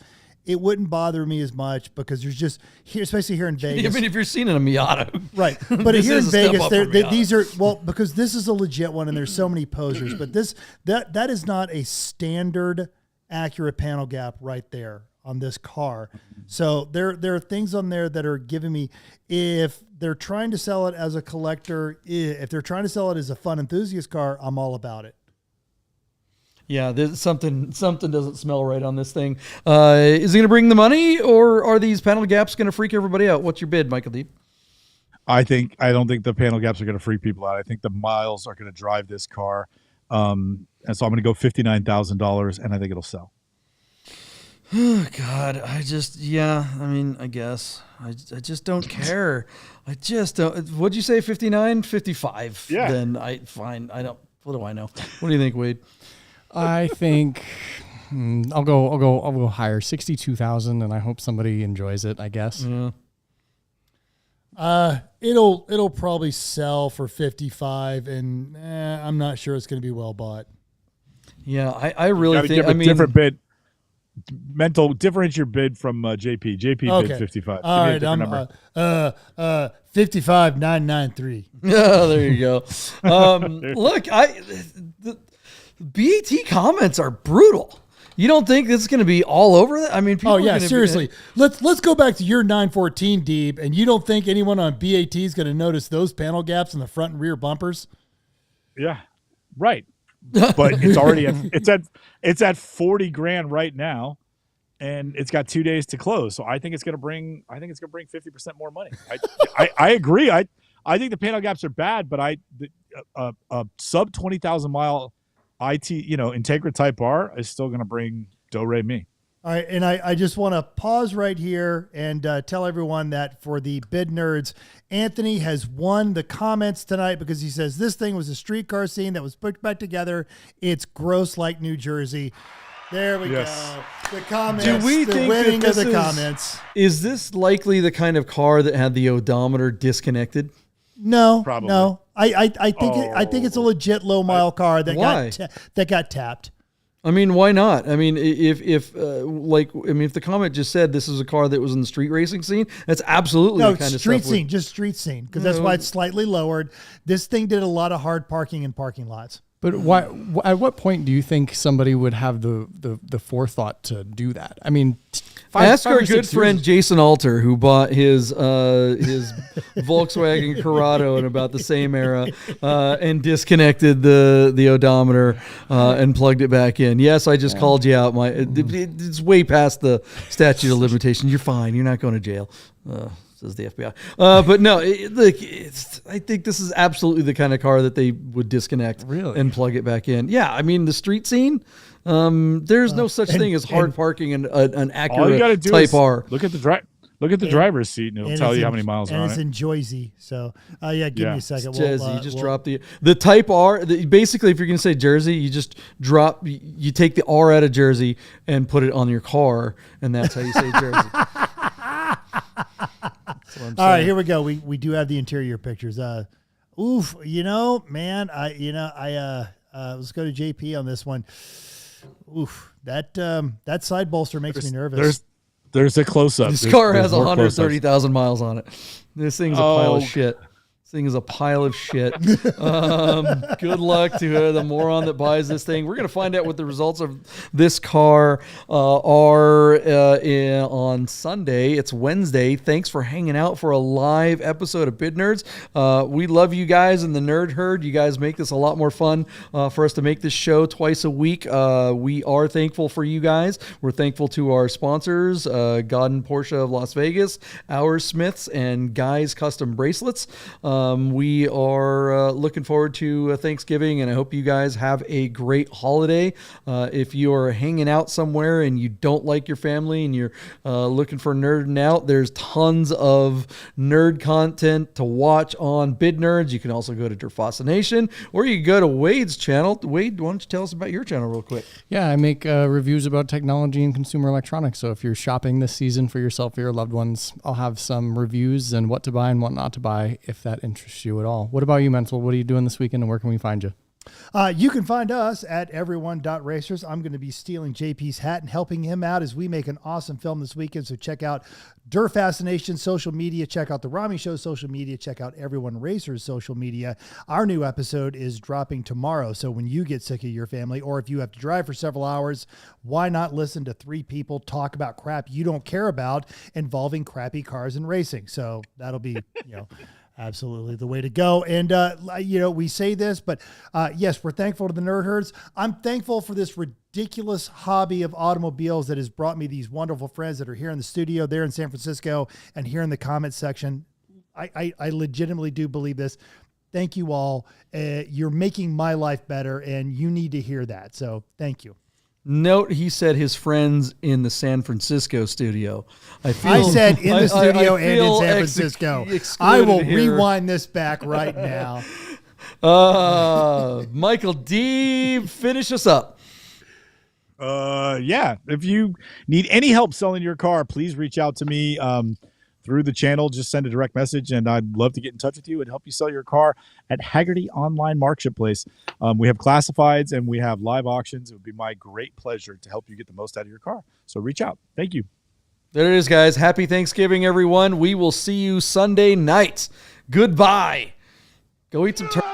[SPEAKER 3] It wouldn't bother me as much because there's just here, especially here in Vegas.
[SPEAKER 1] I mean, if you're seen in a Miata,
[SPEAKER 3] Right. But
[SPEAKER 1] This
[SPEAKER 3] here in
[SPEAKER 1] is a step
[SPEAKER 3] Vegas,
[SPEAKER 1] up from Miata.
[SPEAKER 3] these are, well, because this is a legit one and there's so many posers, but that is not a standard Acura panel gap right there on this car. So there are things on there that are giving me, if they're trying to sell it as a collector, if they're trying to sell it as a fun enthusiast car, I'm all about it.
[SPEAKER 1] yeah, there's something doesn't smell right on this thing. Is it going to bring the money, or are these panel gaps going to freak everybody out? What's your bid, Michael Deep?
[SPEAKER 2] I don't think the panel gaps are going to freak people out. I think the miles are going to drive this car. And so I'm going to go $59,000, and I think it'll sell.
[SPEAKER 1] Oh, God, I guess. I just don't care. I just don't. What'd you say, 59, 55?
[SPEAKER 2] Yeah.
[SPEAKER 1] Then fine. I don't, what do I know? What do you think, Wade?
[SPEAKER 4] I think I'll go higher, 62,000, and I hope somebody enjoys it. I guess.
[SPEAKER 1] Yeah.
[SPEAKER 3] It'll probably sell for 55, and I'm not sure it's going to be well bought.
[SPEAKER 1] Yeah, I really
[SPEAKER 2] Gotta
[SPEAKER 1] think.
[SPEAKER 2] give a different bid. Mental, differentiate your bid from JP. JP bid 55.
[SPEAKER 3] All
[SPEAKER 2] Give me a
[SPEAKER 3] right,
[SPEAKER 2] different
[SPEAKER 3] I'm 55,993.
[SPEAKER 1] Yeah, there you go. Look, the BAT comments are brutal. You don't think this is going to be all over that? I mean, people
[SPEAKER 3] Oh
[SPEAKER 1] are
[SPEAKER 3] yeah,
[SPEAKER 1] gonna
[SPEAKER 3] seriously. Let's go back to your 914 Deep, and you don't think anyone on BAT is going to notice those panel gaps in the front and rear bumpers?
[SPEAKER 2] Yeah, right. But it's already it's at 40 grand right now, and it's got 2 days to close. So I think it's going to bring 50% more money. I agree. I think the panel gaps are bad, but a sub 20,000 mile Integra Type R is still going to bring do-re-mi.
[SPEAKER 3] All right, and I just want to pause right here and tell everyone that for the bid nerds, Anthony has won the comments tonight because he says this thing was a streetcar scene that was put back together. It's gross like New Jersey. There we go. The comments.
[SPEAKER 1] Do we
[SPEAKER 3] the
[SPEAKER 1] think
[SPEAKER 3] winning
[SPEAKER 1] that
[SPEAKER 3] of the
[SPEAKER 1] this
[SPEAKER 3] comments?
[SPEAKER 1] Is this likely the kind of car that had the odometer disconnected?
[SPEAKER 3] No,
[SPEAKER 2] Probably.
[SPEAKER 3] no. I think it's a legit low mile car that
[SPEAKER 1] Why?
[SPEAKER 3] got tapped.
[SPEAKER 1] I mean, why not? I mean, if the comment just said this is a car that was in the street racing scene, that's absolutely the kind of
[SPEAKER 3] street
[SPEAKER 1] stuff.
[SPEAKER 3] scene, just street scene, because that's why it's slightly lowered. This thing did a lot of hard parking in parking lots.
[SPEAKER 4] But why? At what point do you think somebody would have the forethought to do that? I mean,
[SPEAKER 1] ask our good friend Jason Alter, who bought his Volkswagen Corrado in about the same era and disconnected the odometer and plugged it back in. Yes, I just called you out. It's way past the statute of limitations. You're fine. You're not going to jail. Says the FBI. But no, I think this is absolutely the kind of car that they would disconnect and plug it back in. Yeah, I mean, the street scene, there's no such thing as hard parking in an Acura
[SPEAKER 2] all you gotta do
[SPEAKER 1] Type
[SPEAKER 2] is
[SPEAKER 1] R.
[SPEAKER 2] Look at the driver's seat, and it'll tell you how many miles are on it.
[SPEAKER 3] And it's in Jersey. So, give me a second.
[SPEAKER 1] Jersey, you just drop the Type R. Basically, if you're going to say Jersey, you just you take the R out of Jersey and put it on your car, and that's how you say Jersey.
[SPEAKER 3] All right, here we go. We do have the interior pictures. Oof, man, let's go to JP on this one. Oof, that side bolster makes me nervous.
[SPEAKER 2] There's a close up.
[SPEAKER 1] This car has 130,000 miles on it. This thing's a pile of shit. This thing is a pile of shit. Good luck to the moron that buys this thing. We're going to find out what the results of this car are on Sunday. It's Wednesday. Thanks for hanging out for a live episode of Bid Nerds. We love you guys in the Nerd Herd. You guys make this a lot more fun for us to make this show twice a week. We are thankful for you guys. We're thankful to our sponsors, Godden Porsche of Las Vegas, Our Smiths, and Guys Custom Bracelets. We are looking forward to Thanksgiving, and I hope you guys have a great holiday. If you are hanging out somewhere and you don't like your family and you're looking for nerding out, there's tons of nerd content to watch on Bid Nerds. You can also go to Derfascination, or you can go to Wade's channel. Wade, why don't you tell us about your channel real quick?
[SPEAKER 4] Yeah, I make reviews about technology and consumer electronics. So if you're shopping this season for yourself or your loved ones, I'll have some reviews and what to buy and what not to buy if that interests you at all. What about you, Mental? What are you doing this weekend, and where can we find you?
[SPEAKER 3] You can find us at everyone.racers. I'm going to be stealing JP's hat and helping him out as we make an awesome film this weekend. So check out Derfascination social media. Check out the Rami Show social media. Check out Everyone Racers social media. Our new episode is dropping tomorrow. So when you get sick of your family, or if you have to drive for several hours, why not listen to three people talk about crap you don't care about involving crappy cars and racing? So that'll be, absolutely the way to go. And, we say this, but yes, we're thankful to the Nerd Herds. I'm thankful for this ridiculous hobby of automobiles that has brought me these wonderful friends that are here in the studio, there in San Francisco, and here in the comment section. I legitimately do believe this. Thank you all. You're making my life better, and you need to hear that. So thank you.
[SPEAKER 1] Note, he said his friends in the San Francisco studio.
[SPEAKER 3] I said in the studio and in San Francisco. I will rewind this back right now.
[SPEAKER 1] Michael D., finish us up.
[SPEAKER 2] If you need any help selling your car, please reach out to me through the channel. Just send a direct message, and I'd love to get in touch with you and help you sell your car at Haggerty Online Marketplace. We have classifieds and we have live auctions. It would be my great pleasure to help you get the most out of your car. So reach out. Thank you.
[SPEAKER 1] There it is, guys. Happy Thanksgiving, everyone. We will see you Sunday night. Goodbye. Go eat some turkey.